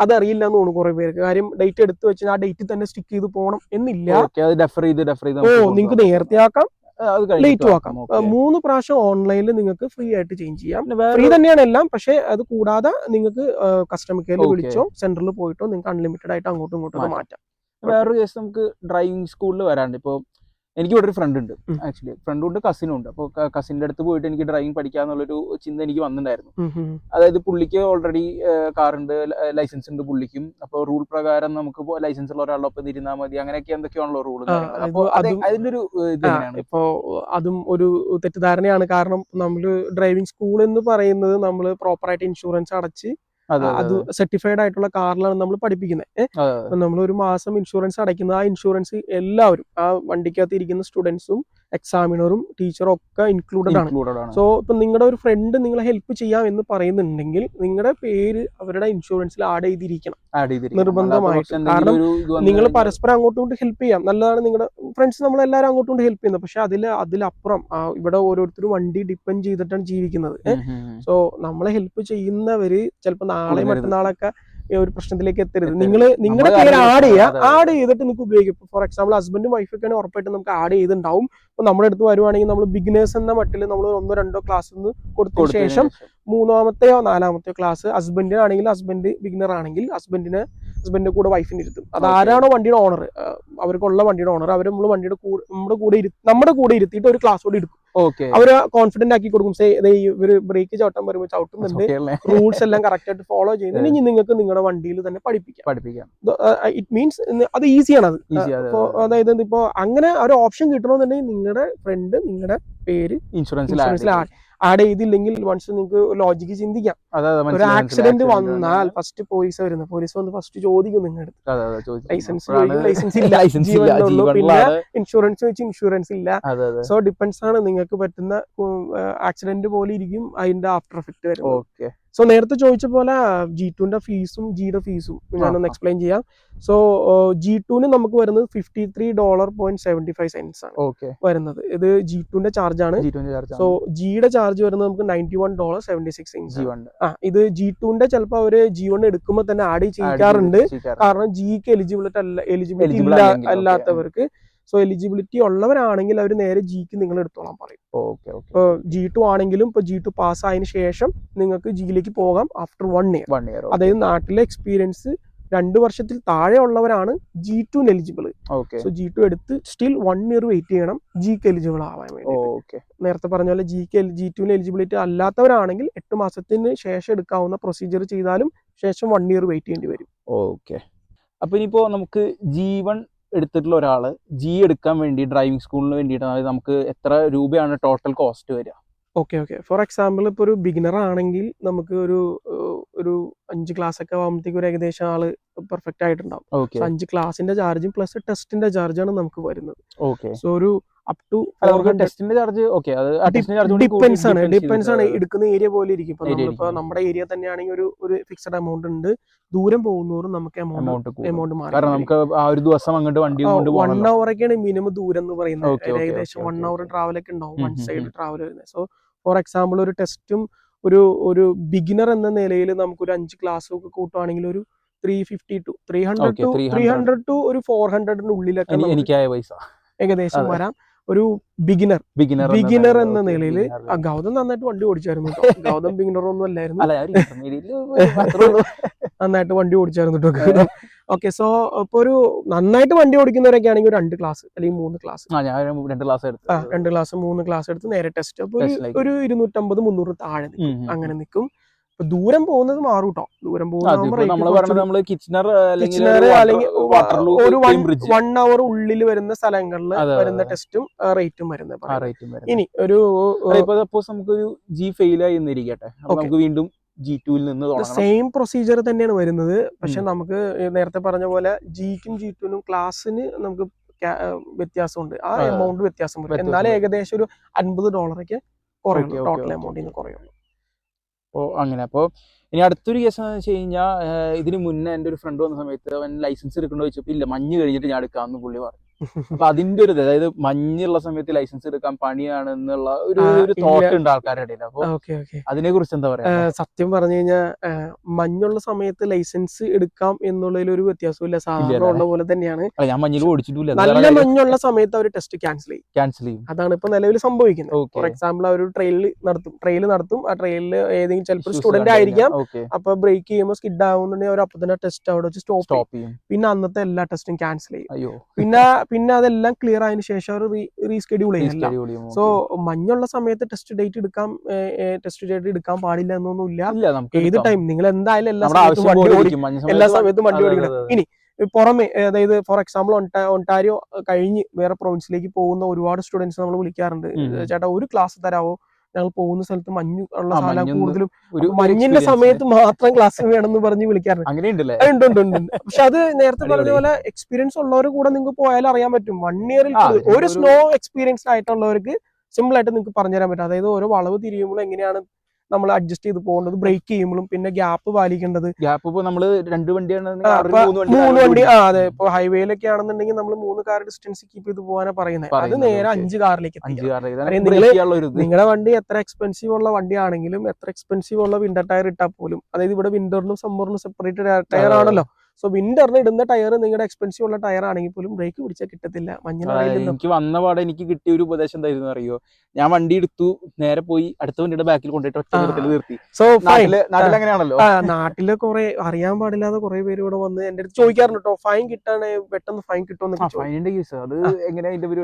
അതറിയില്ല എന്ന് തോന്നുന്നു കുറെ പേർക്ക്. കാര്യം ഡേറ്റ് എടുത്ത് വെച്ചാൽ ആ ഡേറ്റിൽ തന്നെ സ്റ്റിക്ക് ചെയ്ത് പോകണം എന്നില്ല. നിങ്ങൾക്ക് നേരത്തെ ആക്കാം, ലേറ്റ് ആക്കാം. 3 പ്രാവശ്യം ഓൺലൈനിൽ നിങ്ങൾക്ക് ഫ്രീ ആയിട്ട് ചേഞ്ച് ചെയ്യാം. ഫ്രീ തന്നെയാണ് എല്ലാം. പക്ഷെ അത് കൂടാതെ നിങ്ങൾക്ക് കസ്റ്റമർ കെയറിൽ വിളിച്ചോ സെന്ററിൽ പോയിട്ടോ നിങ്ങൾക്ക് അൺലിമിറ്റഡ് ആയിട്ട് അങ്ങോട്ടും ഇങ്ങോട്ടും മാറ്റാം. വേറൊരു കേസ് നമുക്ക് ഡ്രൈവിംഗ് സ്കൂളിൽ വരാണ്ട്. ഇപ്പോൾ എനിക്ക് ഇവിടെ ഒരു ഫ്രണ്ട് ഉണ്ട്, ആക്ച്വലി ഫ്രണ്ടും ഉണ്ട് കസിനും ഉണ്ട്. അപ്പോൾ കസിന്റെ അടുത്ത് പോയിട്ട് എനിക്ക് ഡ്രൈവിംഗ് പഠിക്കാന്നുള്ളൊരു ചിന്ത എനിക്ക് വന്നിട്ടുണ്ടായിരുന്നു. അതായത് പുള്ളിക്ക് ഓൾറെഡി കാറുണ്ട്, ലൈസൻസ് ഉണ്ട് പുള്ളിക്കും. അപ്പോൾ റൂൾ പ്രകാരം നമുക്ക് ലൈസൻസ് ഉള്ള ഒരാളൊപ്പം ഇരുന്നാൽ മതി, അങ്ങനെയൊക്കെ എന്തൊക്കെയാണല്ലോ റൂൾ. അപ്പോൾ അതിന്റെ ഒരു ഇപ്പോ അതും ഒരു തെറ്റിദ്ധാരണയാണ്. കാരണം നമ്മള് ഡ്രൈവിംഗ് സ്കൂൾ എന്ന് പറയുന്നത് നമ്മൾ പ്രോപ്പറായിട്ട് ഇൻഷുറൻസ് അടച്ച് അത് സർട്ടിഫൈഡ് ആയിട്ടുള്ള കാറിലാണ് നമ്മൾ പഠിപ്പിക്കുന്നത്. നമ്മൾ ഒരു മാസം ഇൻഷുറൻസ് അടയ്ക്കുന്നത്, ആ ഇൻഷുറൻസ് എല്ലാവരും, ആ വണ്ടിക്കകത്ത് ഇരിക്കുന്ന സ്റ്റുഡൻസും എക്സാമിനറും ടീച്ചറും ഒക്കെ ഇൻക്ലൂഡഡ് ആണ്. സോ ഇപ്പൊ നിങ്ങളുടെ ഒരു ഫ്രണ്ട് നിങ്ങളെ ഹെൽപ്പ് ചെയ്യാം എന്ന് പറയുന്നുണ്ടെങ്കിൽ നിങ്ങളുടെ പേര് അവരുടെ ഇൻഷുറൻസിൽ ആഡ് ചെയ്തിരിക്കണം നിർബന്ധമായിട്ട്. കാരണം നിങ്ങൾ പരസ്പരം അങ്ങോട്ടും ഇങ്ങോട്ടും ഹെൽപ്പ് ചെയ്യാം, നല്ലതാണ്. നിങ്ങളുടെ ഫ്രണ്ട്സ് നമ്മളെല്ലാവരും അങ്ങോട്ടും ഇങ്ങോട്ടും ഹെൽപ്പ് ചെയ്യുന്നത്. പക്ഷെ അതിലപ്പുറം ഇവിടെ ഓരോരുത്തരും വണ്ടി ഡിപ്പെൻഡ് ചെയ്തിട്ടാണ് ജീവിക്കുന്നത്. സോ നമ്മളെ ഹെൽപ്പ് ചെയ്യുന്നവര് ചിലപ്പോൾ നാളെ മറ്റന്നാളൊക്കെ ഒരു പ്രശ്നത്തിലേക്ക് എത്തരുത്. നിങ്ങളുടെ പേര് ആഡ് ചെയ്യുക, ആഡ് ചെയ്തിട്ട് നിങ്ങൾക്ക് ഉപയോഗിക്കും. ഫോർ എക്സാമ്പിൾ ഹസ്ബൻഡും വൈഫൊക്കെ ആണെങ്കിൽ ഉറപ്പായിട്ട് നമുക്ക് ആഡ് ചെയ്തിട്ടുണ്ടാവും. ഇപ്പൊ നമ്മുടെ അടുത്ത് വരുവാണെങ്കിൽ നമ്മൾ ബിഗിനേഴ്സ് എന്ന മട്ടിൽ നമ്മൾ 1-2 ക്ലാസ് കൊടുത്തതിന് ശേഷം 3-ാമത്തെയോ 4-ാമത്തെയോ ക്ലാസ് ഹസ്ബൻഡിനാണെങ്കിൽ, ഹസ്ബൻഡ് ബിഗിനർ ആണെങ്കിൽ ഹസ്ബൻഡിന്റെ കൂടെ വൈഫിന് ഇരുത്തും. അത് ആരാണോ വണ്ടിയുടെ ഓണർ, അവർക്കുള്ള വണ്ടിയുടെ ഓണർ, അവർ നമ്മൾ നമ്മുടെ കൂടെ ഇരുത്തിയിട്ട് ഒരു ക്ലാസ് കൂടി എടുക്കും. അവര് കോൺഫിഡന്റ് ആക്കി കൊടുക്കും. ഇവര് ബ്രേക്ക് ചവിട്ടാൻ വരുമ്പോൾ ചവിട്ടുന്നുണ്ട്, റൂൾസ് എല്ലാം കറക്റ്റ് ആയിട്ട് ഫോളോ ചെയ്യുന്നത്, ഇനി നിങ്ങൾക്ക് നിങ്ങളുടെ വണ്ടിയിൽ തന്നെ പഠിപ്പിക്കാം. ഇറ്റ് മീൻസ് അത് ഈസിയാണ്. അതായത് ഇപ്പോ അങ്ങനെ ഒരു ഓപ്ഷൻ കിട്ടണമെന്നുണ്ടെങ്കിൽ നിങ്ങളുടെ ഫ്രണ്ട് നിങ്ങളുടെ പേര് ഇൻഷുറൻസിൽ ആഡ് ചെയ്തില്ലെങ്കിൽ വൺസ് നിങ്ങൾക്ക് ലോജിക്ക് ചിന്തിക്കാം. ഒരു ആക്സിഡന്റ് വന്നാൽ ഫസ്റ്റ് പോലീസ് വരുന്നത്, പോലീസ് വന്ന് ഫസ്റ്റ് ചോദിക്കും നിങ്ങളുടെ ലൈസൻസ് ഇല്ല, പിന്നെ ഇൻഷുറൻസ് വെച്ച് ഇൻഷുറൻസ് ഇല്ല. സോ ഡിപ്പെൻസ് ആണ്, നിങ്ങൾക്ക് പറ്റുന്ന ആക്സിഡന്റ് പോലെ ഇരിക്കും അതിന്റെ ആഫ്റ്റർ എഫക്ട് വരുന്നത്. സോ നേരത്തെ ചോദിച്ച പോലെ G2ന്റെ ഫീസും ജിയുടെ ഫീസും ഞാനൊന്ന് എക്സ്പ്ലെയിൻ ചെയ്യാം. സോ G2ന് നമുക്ക് വരുന്നത് $53.75 ആണ് വരുന്നത്. ഇത് G2ന്റെ ചാർജ് ആണ്. സോ ജിയുടെ ചാർജ് വരുന്നത് നമുക്ക് $91.76. ഇത് G2ന്റെ ചിലപ്പോൾ അവര് G1 എടുക്കുമ്പോൾ തന്നെ ആഡ് ചെയ്യാറുണ്ട്, കാരണം ജിക്ക് എലിജിബിലിറ്റി അല്ലാത്തവർക്ക്. സോ എലിജിബിലിറ്റി ഉള്ളവരാണെങ്കിൽ അവർ നേരെ ജിക്ക് നിങ്ങൾ എടുത്തോളാൻ പറയും. ഇപ്പോൾ G2 ആണെങ്കിലും ഇപ്പോൾ G2 പാസ് ആയതിനു ശേഷം നിങ്ങൾക്ക് ജിയിലേക്ക് പോകാം ആഫ്റ്റർ 1 ഇയർ. അതായത് നാട്ടിലെ എക്സ്പീരിയൻസ് 2 വർഷത്തിൽ താഴെ ഉള്ളവരാണ് G2 എലിജിബിൾ. സോ G2 എടുത്ത് സ്റ്റിൽ 1 ഇയർ വെയിറ്റ് ചെയ്യണം ജിക്ക് എലിജിബിൾ ആവാൻ വേണ്ടി. നേരത്തെ പറഞ്ഞ പോലെ G2 എലിജിബിലിറ്റി അല്ലാത്തവരാണെങ്കിൽ 8 മാസത്തിന് ശേഷം എടുക്കാവുന്ന പ്രൊസീജിയർ ചെയ്താലും ശേഷം 1 ഇയർ വെയിറ്റ് ചെയ്യേണ്ടി വരും. അപ്പൊ ഇനിയിപ്പോ നമുക്ക് G1 എടുത്തിട്ടുള്ള ഒരാള് ജി എടുക്കാൻ വേണ്ടി ഡ്രൈവിംഗ് സ്കൂളിന് വേണ്ടിയിട്ട് നമുക്ക് എത്ര രൂപയാണ് ടോട്ടൽ കോസ്റ്റ് വരിക? ഫോർ എക്സാമ്പിൾ ഇപ്പൊ ഒരു ബിഗിനർ ആണെങ്കിൽ നമുക്ക് ഒരു 5 ക്ലാസ് ഒക്കെ ആകുമ്പോഴത്തേക്ക് ഒരു ഏകദേശം ആള് പെർഫെക്റ്റ് ആയിട്ടുണ്ടാവും. 5 ക്ലാസിന്റെ ചാർജും പ്ലസ് ടെസ്റ്റിന്റെ ചാർജാണ് നമുക്ക് വരുന്നത്. സോ ഒരു അപ് ടു ടെസ്റ്റിന്റെ ചാർജ് ഡിപ്പെൻസ് ആണ്, എടുക്കുന്ന ഏരിയ പോലെ ഇരിക്കും. ഇപ്പൊ നമ്മുടെ ഏരിയ തന്നെയാണെങ്കിൽ ഒരു ഫിക്സഡ് എമൗണ്ട് ഉണ്ട്. ദൂരം പോകുന്നോറും നമുക്ക് എമൗണ്ട് മാറി. നമുക്ക് ആ ഒരു ദിവസം അങ്ങോട്ട് വണ്ടി 1 hour ഒക്കെയാണ് മിനിമം ദൂരം എന്ന് പറയുന്നത്. ഏകദേശം 1 hour ട്രാവൽ ഒക്കെ ഉണ്ടാവും വൺ സൈഡ് ട്രാവൽ വരുന്നത്. സോ ഫോർ എക്സാമ്പിൾ ഒരു ടെസ്റ്റും ഒരു ബിഗിനർ എന്ന നിലയിൽ നമുക്കൊരു 5 ക്ലാസ് ഒക്കെ കൂട്ടുവാണെങ്കിൽ ഒരു 350 to 300 to ഒരു 400 ഉള്ളിലൊക്കെ ഏകദേശം വരാം. ഒരു ബിഗിനർ എന്ന നിലയിൽ ഗൗതം നന്നായിട്ട് വണ്ടി ഓടിച്ചായിരുന്നു കേട്ടോ. ഗൗതം ബിഗിനർ ഒന്നും അല്ലായിരുന്നു, നന്നായിട്ട് വണ്ടി ഓടിച്ചായിരുന്നു കേട്ടോ. സോ ഇപ്പൊ ഒരു നന്നായിട്ട് വണ്ടി ഓടിക്കുന്നവരൊക്കെ ആണെങ്കിൽ 2 ക്ലാസ് അല്ലെങ്കിൽ 3 ക്ലാസ് 2 ക്ലാസ് 3 ക്ലാസ് എടുത്ത് നേരെ ടെസ്റ്റ്. അപ്പൊ ഒരു 250-300 താഴെ അങ്ങനെ നിൽക്കും. ദൂരം പോകുന്നത് മാറും കേട്ടോ. ദൂരം പോകുന്ന കിച്ചനർ അല്ലെങ്കിൽ ഒരു 1 hour ഉള്ളിൽ വരുന്ന സ്ഥലങ്ങളിൽ വരുന്ന ടെസ്റ്റും റേറ്റും വരുന്നത്. ഇനി ഒരു നമുക്കൊരു ജി ഫെയിൽ ആയി എന്നിരിക്കട്ടെ, നമുക്ക് വീണ്ടും G2ൽ നിന്ന് സെയിം പ്രൊസീജിയർ തന്നെയാണ് വരുന്നത്. പക്ഷെ നമുക്ക് നേരത്തെ പറഞ്ഞ പോലെ ജിക്കും G2നും ക്ലാസ്സിന് നമുക്ക് വ്യത്യാസമുണ്ട്. ആ എമൗണ്ട് വ്യത്യാസം വരും. എന്നാലും ഏകദേശം ഒരു $50 കുറയുള്ളൂ, ടോട്ടൽ എമൗണ്ടിൽ കുറയുള്ളൂ. അങ്ങനെ. അപ്പോൾ ഇനി അടുത്തൊരു കേസ് എന്ന് വെച്ച് കഴിഞ്ഞാൽ, ഇതിന് മുന്നേ എൻ്റെ ഒരു ഫ്രണ്ട് വന്ന സമയത്ത് അവൻ ലൈസൻസ് എടുക്കണമെന്ന് ചോദിച്ചപ്പോൾ ഇല്ല, മഞ്ഞ് കഴിഞ്ഞിട്ട് ഞാൻ എടുക്കാമെന്ന് പുള്ളി പറഞ്ഞു. അപ്പൊ അതിന്റെ ഒരു അതായത് മഞ്ഞുള്ള സമയത്ത് ലൈസൻസ് എടുക്കാൻ പണിയാണ് എന്നുള്ള ഒരു തോട്ട് ഉണ്ട് ആൾക്കാരുടെ ഇടയിൽ. അപ്പൊ അതിനെ കുറിച്ച് എന്താ പറയാ? സത്യം പറഞ്ഞു കഴിഞ്ഞാൽ മഞ്ഞുള്ള സമയത്ത് ലൈസൻസ് എടുക്കാം എന്നുള്ളതിൽ ഒരു വ്യത്യാസമില്ല, സാധാരണ ഉള്ള പോലെ തന്നെയാണ്. ഞാൻ മഞ്ഞിൽ ഓടിച്ചിട്ടില്ല. നല്ല മഞ്ഞുള്ള സമയത്ത് അവർ ടെസ്റ്റ് ക്യാൻസൽ ചെയ്യും. അതാണ് ഇപ്പൊ നിലവിൽ സംഭവിക്കുന്നത്. ഫോർ എക്സാമ്പിൾ അവർ ട്രെയിൽ നടത്തും. ആ ട്രെയിലിൽ ഏതെങ്കിലും ചിലപ്പോൾ സ്റ്റുഡന്റ് ആയിരിക്കാം. അപ്പൊ ബ്രേക്ക് ചെയ്യുമ്പോൾ സ്കിഡ് ആവുന്നുണ്ടെങ്കിൽ അവർ അപ്പൊ തന്നെ ടെസ്റ്റ് അവിടെ വെച്ച് സ്റ്റോപ്പ് ചെയ്യും. പിന്നെ അന്നത്തെ എല്ലാ ടെസ്റ്റും ക്യാൻസൽ ചെയ്യും. പിന്നെ അതെല്ലാം ക്ലിയർ ആയതിനു ശേഷം അവർ റീസ്കെഡ്യൂൾ ചെയ്യില്ല. സോ മഞ്ഞുള്ള സമയത്ത് ടെസ്റ്റ് ഡേറ്റ് എടുക്കാൻ പാടില്ല എന്നൊന്നുമില്ല. ഏത് ടൈം നിങ്ങൾ എന്തായാലും എല്ലാ സമയത്തും വണ്ടി ഓടിക്കണം. ഇനി പുറമെ, അതായത് ഫോർ എക്സാമ്പിൾ ഒണ്ടാരിയോ കഴിഞ്ഞ് വേറെ പ്രൊവിൻസിലേക്ക് പോകുന്ന ഒരുപാട് സ്റ്റുഡൻസ് നമ്മൾ വിളിക്കാറുണ്ട്. ചേട്ടാ ഒരു ക്ലാസ് തരാവോ, ഞങ്ങൾ പോകുന്ന സ്ഥലത്ത് മഞ്ഞ് ഉള്ള സ്ഥലം കൂടുതലും മഞ്ഞിന്റെ സമയത്ത് മാത്രം ക്ലാസ് വേണമെന്ന് പറഞ്ഞ് വിളിക്കാറുണ്ട്. ഉണ്ട്. പക്ഷെ അത് നേരത്തെ പറഞ്ഞ പോലെ എക്സ്പീരിയൻസ് ഉള്ളവർ കൂടെ നിങ്ങൾക്ക് പോയാൽ അറിയാൻ പറ്റും. 1 ഇയറിൽ ഒരു സ്നോ എക്സ്പീരിയൻസ് ആയിട്ടുള്ളവർക്ക് സിമ്പിൾ ആയിട്ട് നിങ്ങൾക്ക് പറഞ്ഞുതരാൻ പറ്റും. അതായത് ഓരോ വളവ് തിരിയുമ്പോൾ എങ്ങനെയാണ് നമ്മൾ അഡ്ജസ്റ്റ് ചെയ്ത് പോകേണ്ടത്, ബ്രേക്ക് ചെയ്യുമ്പോഴും പിന്നെ ഗ്യാപ്പ് പാലിക്കേണ്ടത്. ഗ്യാപ്പ് ഇപ്പൊ നമ്മള് 2 വണ്ടിയാണ്, 3 വണ്ടി. അതെ, ഇപ്പൊ ഹൈവേയിലൊക്കെ ആണെന്നുണ്ടെങ്കിൽ നമ്മൾ 3 കാർ ഡിസ്റ്റൻസ് കീപ്പ് ചെയ്ത് പോകാനാണ് പറയുന്നത്. അത് നേരെ 5 കാറിലേക്ക് നിങ്ങളുടെ വണ്ടി എത്ര എക്സ്പെൻസീവ് ഉള്ള വണ്ടിയാണെങ്കിലും, എത്ര എക്സ്പെൻസീവ് ഉള്ള വിന്റർ ടയർ ഇട്ടാൽ പോലും, അതായത് ഇവിടെ വിന്ററിനും സമ്മറിനും സെപ്പറേറ്റ് ടയർ ആണല്ലോ. സോ വിന്ററിന് ഇടുന്ന ടയർ നിങ്ങളുടെ എക്സ്പെൻസീവ് ഉള്ള ടയർ ആണെങ്കിൽ പോലും ബ്രേക്ക് പിടിച്ചാൽ കിട്ടത്തില്ല. എനിക്ക് വന്ന പാടെ എനിക്ക് കിട്ടിയ ഒരു ഉപദേശം എന്തായിരുന്നു അറിയോ, ഞാൻ വണ്ടി എടുത്തു നേരെ പോയി അടുത്ത വണ്ടിയുടെ ബാക്കിൽ കൊണ്ടുപോയിട്ട് നിർത്തി. സോ നാട്ടിലെങ്ങനെയാണല്ലോ, നാട്ടില് കുറെ അറിയാൻ പാടില്ലാതെ കുറെ പേര് ഇവിടെ വന്ന് എന്റെ അടുത്ത് ചോദിക്കാറുണ്ട് കേട്ടോ, ഫൈൻ കിട്ടാണ് പെട്ടെന്ന് ഫൈൻ കിട്ടുമെന്നൊക്കെ,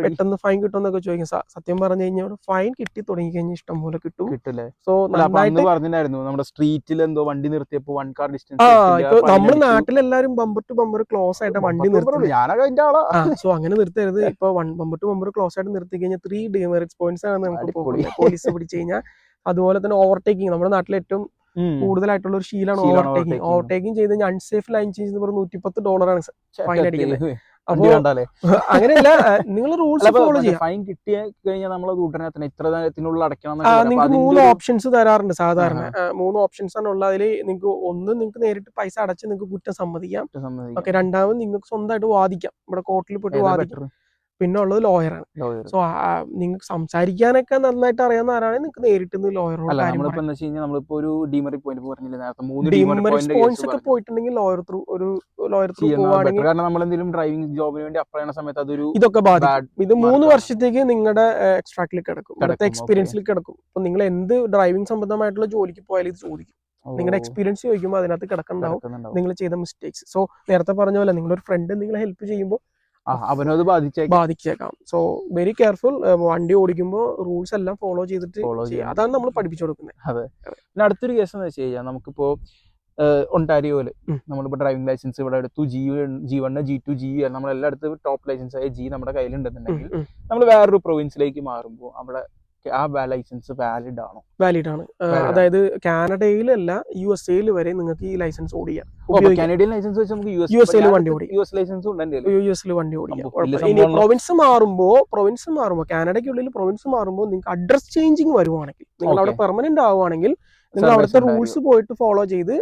പെട്ടെന്ന് ഫൈൻ കിട്ടുമെന്നൊക്കെ ചോദിക്കും. സത്യം പറഞ്ഞു കഴിഞ്ഞാൽ ഫൈൻ കിട്ടി തുടങ്ങി കഴിഞ്ഞാൽ ഇഷ്ടം പോലെ കിട്ടും. സോ പറഞ്ഞിട്ടുണ്ടായിരുന്നു നമ്മുടെ സ്ട്രീറ്റിൽ എന്തോ വണ്ടി നിർത്തിയപ്പോ 1 കാർ ഡിസ്റ്റൻസ്. ഇപ്പൊ നമ്മുടെ നാട്ടിലെല്ലാരും ബമ്പർ ടു ബമ്പർ ക്ലോസ് ആയിട്ട് വണ്ടി നിർത്തി. സോ അങ്ങനെ നിർത്തരുത്. ഇപ്പൊ ബമ്പർ ടു ബമ്പർ ക്ലോസ് ആയിട്ട് നിർത്തി കഴിഞ്ഞാൽ 3 ഡിമെറിറ്റ്സ് പോയിന്റ്സ് ആണ് നമുക്ക് പോലീസ് പിടിച്ചു കഴിഞ്ഞാൽ. അതുപോലെ തന്നെ ഓവർടേക്കിംഗ്, നമ്മുടെ നാട്ടിലെ ഏറ്റവും കൂടുതലായിട്ടുള്ള ഒരു ശീലമാണ് ഓവർടേക്കിംഗ്. ഓവർടേക്കിംഗ് ചെയ്ത് കഴിഞ്ഞാൽ അൺസേഫ് ലൈൻ ചേഞ്ച് എന്ന് പറഞ്ഞ $110 ഫൈൻ അടിക്കുന്നത്. അപ്പൊ അങ്ങനെയല്ല, നിങ്ങൾ റൂൾസ് ഫോളോ ചെയ്യാം. ഫൈൻ കിട്ടിയ കഴിഞ്ഞാൽ നമ്മൾ ഉടനെ തന്നെ ഇത്ര നേരത്തിനുള്ളിൽ അടയ്ക്കണം. നിങ്ങൾക്ക് 3 ഓപ്ഷൻസ് തരാറുണ്ട് സാധാരണ. 3 ഓപ്ഷൻസ് ആണ് ഉള്ളത്. അതിൽ നിങ്ങൾക്ക് ഒന്ന്, നിങ്ങൾക്ക് നേരിട്ട് പൈസ അടച്ച് നിങ്ങൾക്ക് കുറ്റം സമ്മതിക്കാം. ഓക്കെ, രണ്ടാമത് നിങ്ങൾക്ക് സ്വന്തമായിട്ട് വാദിക്കാം, ഇവിടെ കോർട്ടിൽ പോയിട്ട് വാദിക്കാം. പിന്നെ ഉള്ളത് ലോയറാണ്. സോ നിങ്ങൾക്ക് സംസാരിക്കാനൊക്കെ നന്നായിട്ട് അറിയാവുന്ന ആരാണെങ്കിൽ നിങ്ങൾക്ക് നേരിട്ട് ലോയറോട് പോയിന്റ്സ് ഒക്കെ പോയിട്ടുണ്ടെങ്കിൽ ലോയർ ത്രൂ പോവുകയാണെങ്കിൽ ഇതൊക്കെ ബാധിക്കും. ഇത് 3 വർഷത്തേക്ക് നിങ്ങളുടെ എക്സ്ട്രാക്റ്റിൽ കിടക്കും, അടുത്ത എക്സ്പീരിയൻസിൽ കിടക്കും. അപ്പൊ നിങ്ങൾ എന്ത് ഡ്രൈവിംഗ് സംബന്ധമായിട്ടുള്ള ജോലിക്ക് പോയാലും ഇത് ചോദിക്കും. നിങ്ങളുടെ എക്സ്പീരിയൻസ് ചോദിക്കുമ്പോൾ അതിനകത്ത് കിടക്കണ്ടാവും നിങ്ങൾ ചെയ്ത മിസ്റ്റേക്സ്. സോ നേരത്തെ പറഞ്ഞ പോലെ നിങ്ങളൊരു ഫ്രണ്ട് നിങ്ങളെ ഹെൽപ്പ് ചെയ്യുമ്പോൾ അവനത് ബാധിച്ചേക്കാം. So very careful. വണ്ടി ഓടിക്കുമ്പോൾ റൂൾസ് എല്ലാം ഫോളോ ചെയ്തിട്ട് അതാണ് നമ്മൾ പഠിപ്പിച്ചു കൊടുക്കുന്നത്. അതെ. പിന്നെ അടുത്തൊരു കേസ് എന്ന് വെച്ച് കഴിഞ്ഞാൽ നമുക്കിപ്പോ ഒണ്ടാരിയോയില് നമ്മളിപ്പോ ഡ്രൈവിംഗ് ലൈസൻസ് ഇവിടെ എടുത്തു, G1, G2, G നമ്മളെല്ലാം എടുത്ത് ടോപ്പ് ലൈസൻസ് ആയ G നമ്മുടെ കയ്യിലുണ്ടെന്നുണ്ടെങ്കിൽ നമ്മൾ വേറൊരു പ്രൊവിൻസിലേക്ക് മാറുമ്പോൾ അവിടെ ആ ലൈസൻസ് വാലിഡ് ആണ്. അതായത് കാനഡയിലല്ല USA വരെ നിങ്ങൾക്ക് ഈ ലൈസൻസ് ഓടിക്കാം. കാനഡിയൻ ലൈസൻസ് വെച്ച് നമുക്ക് USA വണ്ടി ഓടിക്കാം. US ലൈസൻസ് ഉണ്ട്, US വണ്ടി ഓടിക്കാം. ഇനി പ്രൊവിൻസ് മാറുമ്പോ കാനഡയ്ക്കുള്ളിൽ പ്രൊവിൻസ് മാറുമ്പോൾ നിങ്ങൾക്ക് അഡ്രസ് ചേഞ്ചിങ് വരുവാണെങ്കിൽ, നിങ്ങൾ അവിടെ പെർമനന്റ് ആവുകയാണെങ്കിൽ നിങ്ങൾ അവിടുത്തെ റൂൾസ് പോയിട്ട് ഫോളോ ചെയ്ത്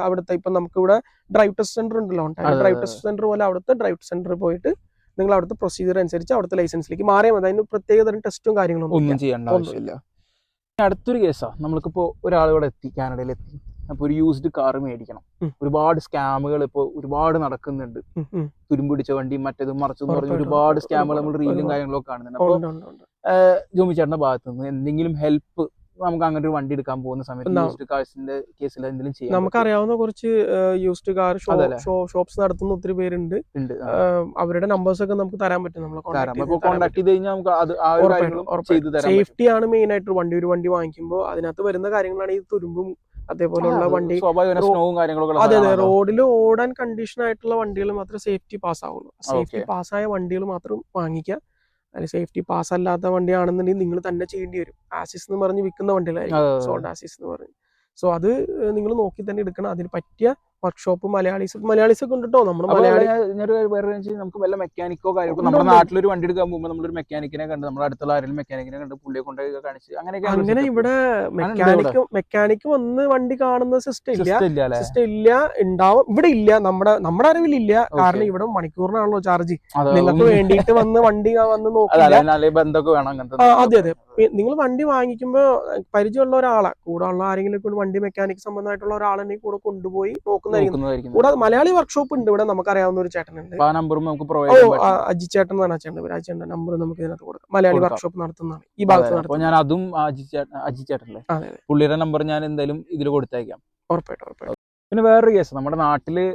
അവിടുത്തെ ഇപ്പൊ നമുക്ക് ഇവിടെ ഡ്രൈവ് ടെസ്റ്റ് സെന്റർ ഉണ്ടല്ലോ, ഡ്രൈവ് ടെസ്റ്റ് സെന്റർ പോലെ അവിടുത്തെ ഡ്രൈവ് ടെസ്റ്റ് സെന്ററിൽ പോയിട്ട് നിങ്ങൾ അവിടുത്തെ പ്രൊസീജിയർ അനുസരിച്ച് അവിടുത്തെ ലൈസൻസിലേക്ക് മാറിയാൽ മതി. അതിന് പ്രത്യേക തരം ടെസ്റ്റും കാര്യങ്ങളും ഒന്നും ചെയ്യേണ്ട ആവശ്യമില്ല. അടുത്തൊരു കേസാ, നമ്മൾക്കിപ്പോ ഒരാൾ ഇവിടെ എത്തി, കാനഡയിൽ എത്തി, അപ്പൊ ഒരു യൂസ്ഡ് കാർ മേടിക്കണം. ഒരുപാട് സ്കാമുകൾ ഇപ്പൊ ഒരുപാട് നടക്കുന്നുണ്ട്. തുരുമ്പിടിച്ച വണ്ടി മറ്റേതും മറിച്ചെന്ന് പറഞ്ഞ ഒരുപാട് സ്കാമുകൾ നമ്മൾ റീലും കാര്യങ്ങളൊക്കെ കാണുന്നുണ്ട്. അപ്പൊ ജോമി ചേട്ടന്റെ ഭാഗത്ത് നിന്ന് എന്തെങ്കിലും ഹെൽപ്പ് നമുക്ക് അങ്ങനെ ഒരു വണ്ടി എടുക്കാൻ പോകുന്ന സമയത്ത് യൂസ്ഡ് കാർസിന്റെ കേസിൽ എന്തെങ്കിലും ചെയ്യാം? നമുക്കറിയാവുന്ന കുറച്ച് യൂസ്ഡ് കാർ ഷോപ്സ് നടത്തുന്ന ഒത്തിരി പേരുണ്ട്. അവരുടെ നമ്പേഴ്സ് ഒക്കെ നമുക്ക് തരാൻ പറ്റും. കോൺടാക്ട് ചെയ്ത് കഴിഞ്ഞാൽ നമുക്ക് സേഫ്റ്റി ആണ് മെയിൻ ആയിട്ട്. ഒരു വണ്ടി വാങ്ങിക്കുമ്പോൾ അതിനകത്ത് വരുന്ന കാര്യങ്ങളാണ് ഈ തുരുമ്പും അതേപോലെയുള്ള വണ്ടി. അതെ, റോഡിൽ ഓടാൻ കണ്ടീഷൻ ആയിട്ടുള്ള വണ്ടികൾ മാത്രമേ സേഫ്റ്റി പാസ് ആവുള്ളൂ. സേഫ്റ്റി പാസ്സായ വണ്ടികൾ മാത്രം വാങ്ങിക്കുക. അതിന് സേഫ്റ്റി പാസ് അല്ലാത്ത വണ്ടിയാണെന്നുണ്ടെങ്കിൽ നിങ്ങൾ തന്നെ ചെയ്യേണ്ടി വരും. ആസിസ് എന്ന് പറഞ്ഞ് വിൽക്കുന്ന വണ്ടികളായിരിക്കും, സോൾഡ് ആസിസ് എന്ന് പറഞ്ഞ്. സോ അത് നിങ്ങൾ നോക്കി തന്നെ എടുക്കണം. അതിന് പറ്റിയ വർക്ക്ഷോപ്പ് മലയാളീസ് ഒക്കെ ഉണ്ട് കേട്ടോ. നമ്മുടെ നമുക്ക് വല്ല മെക്കാനിക്കോ കാര്യമോ, നമ്മുടെ നാട്ടിലൊരു വണ്ടി എടുക്കാൻ പോകുമ്പോൾ നമ്മളൊരു മെക്കാനിക്കിനെ കണ്ട്, നമ്മുടെ അടുത്തുള്ള ആരെങ്കിലും മെക്കാനിക്കിനെ കണ്ട് പുള്ളിയെ കൊണ്ട് കാണിച്ച് അങ്ങനെ ഇവിടെ മെക്കാനിക്ക് വന്ന് വണ്ടി കാണുന്ന സിസ്റ്റം ഇല്ല, ഉണ്ടാവും. ഇവിടെ ഇല്ല, നമ്മുടെ അറിവിലില്ല. കാരണം ഇവിടെ മണിക്കൂറിനാണല്ലോ ചാർജ്. നിങ്ങൾക്ക് വേണ്ടിയിട്ട് വന്ന് വണ്ടി വന്ന് നോക്കില്ല. അതെ, നിങ്ങൾ വണ്ടി വാങ്ങിക്കുമ്പോ പരിചയമുള്ള ഒരാളെ, കൂടെ ഉള്ള ആരെങ്കിലും വണ്ടി മെക്കാനിക് സംബന്ധമായിട്ടുള്ള ഒരാളെ കൂടെ കൊണ്ടുപോയി നോക്കുന്നതായിരിക്കും. കൂടാതെ മലയാളി വർക്ക്ഷോപ്പ് ഉണ്ട് ഇവിടെ, നമുക്കറിയാവുന്ന ഒരു ചേട്ടനുണ്ട്, അജി ചേട്ടൻ എന്നാണ് ചേട്ടന്റെ നമ്പർ നമുക്ക് ഇതിനകത്ത് കൊടുക്കാം. മലയാളി വർക്ക്ഷോപ്പ് നടത്തുന്നതാണ് ഈ ഭാഗത്ത് നടത്തുന്നത്. ഞാൻ അതും അജി ചേട്ടനല്ലേ, പുള്ളിയുടെ നമ്പർ ഞാൻ എന്തായാലും ഇതിൽ കൊടുത്തേക്കാം. ഉറപ്പായിട്ടും. പിന്നെ വേറൊരു കേസ്, നമ്മുടെ നാട്ടില്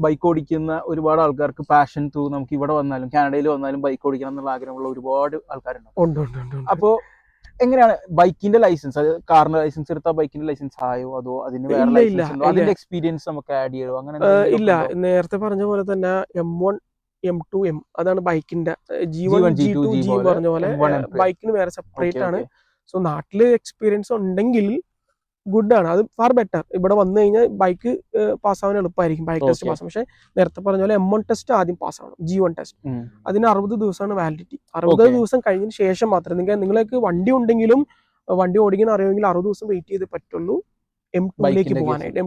ബൈക്ക് ഓടിക്കുന്ന ഒരുപാട് ആൾക്കാർക്ക് പാഷൻ ത്രൂ നമുക്ക് ഇവിടെ വന്നാലും കാനഡയിൽ വന്നാലും ബൈക്ക് ഓടിക്കണം എന്നുള്ള ആഗ്രഹമുള്ള ഒരുപാട് ആൾക്കാരുണ്ട്. അപ്പോ എങ്ങനെയാണ് ബൈക്കിന്റെ ലൈസൻസ്, കാറിന്റെ ലൈസൻസ് എടുത്താൽ ബൈക്കിന്റെ ലൈസൻസ് ആയോ, അതോ അതിന് വേറെ അതിന്റെ എക്സ്പീരിയൻസ് നമുക്ക് ആഡ് ചെയ്യോ? അങ്ങനെ ഇല്ല, നേരത്തെ പറഞ്ഞ പോലെ തന്നെ M1 M2 M അതാണ് ബൈക്കിന്റെ. G1 G2 G പറഞ്ഞ പോലെ ബൈക്കിന് വേറെ സെപ്പറേറ്റ് ആണ്. സോ നാട്ടില് എക്സ്പീരിയൻസ് ഉണ്ടെങ്കിൽ ഗുഡ് ആണ്, അത് ഫാർ ബെറ്റർ. ഇവിടെ വന്നു കഴിഞ്ഞാൽ ബൈക്ക് പാസ്സാവാൻ എളുപ്പമായിരിക്കും, ബൈക്ക് ടെസ്റ്റ് പാസ്. പക്ഷെ നേരത്തെ പറഞ്ഞ പോലെ M1 ടെസ്റ്റ് ആദ്യം പാസ്സാവണം, G1 ടെസ്റ്റ്. അതിന് 60 ദിവസമാണ് വാലിഡിറ്റി. 60 ദിവസം കഴിഞ്ഞതിന് ശേഷം മാത്രമേ നിങ്ങൾക്ക് വണ്ടി ഉണ്ടെങ്കിലും വണ്ടി ഓടിക്കുന്ന അറിയുമെങ്കിൽ 60 ദിവസം വെയിറ്റ് ചെയ്ത് പറ്റുള്ളൂ M2ലേക്ക് പോകാനായിട്ട്.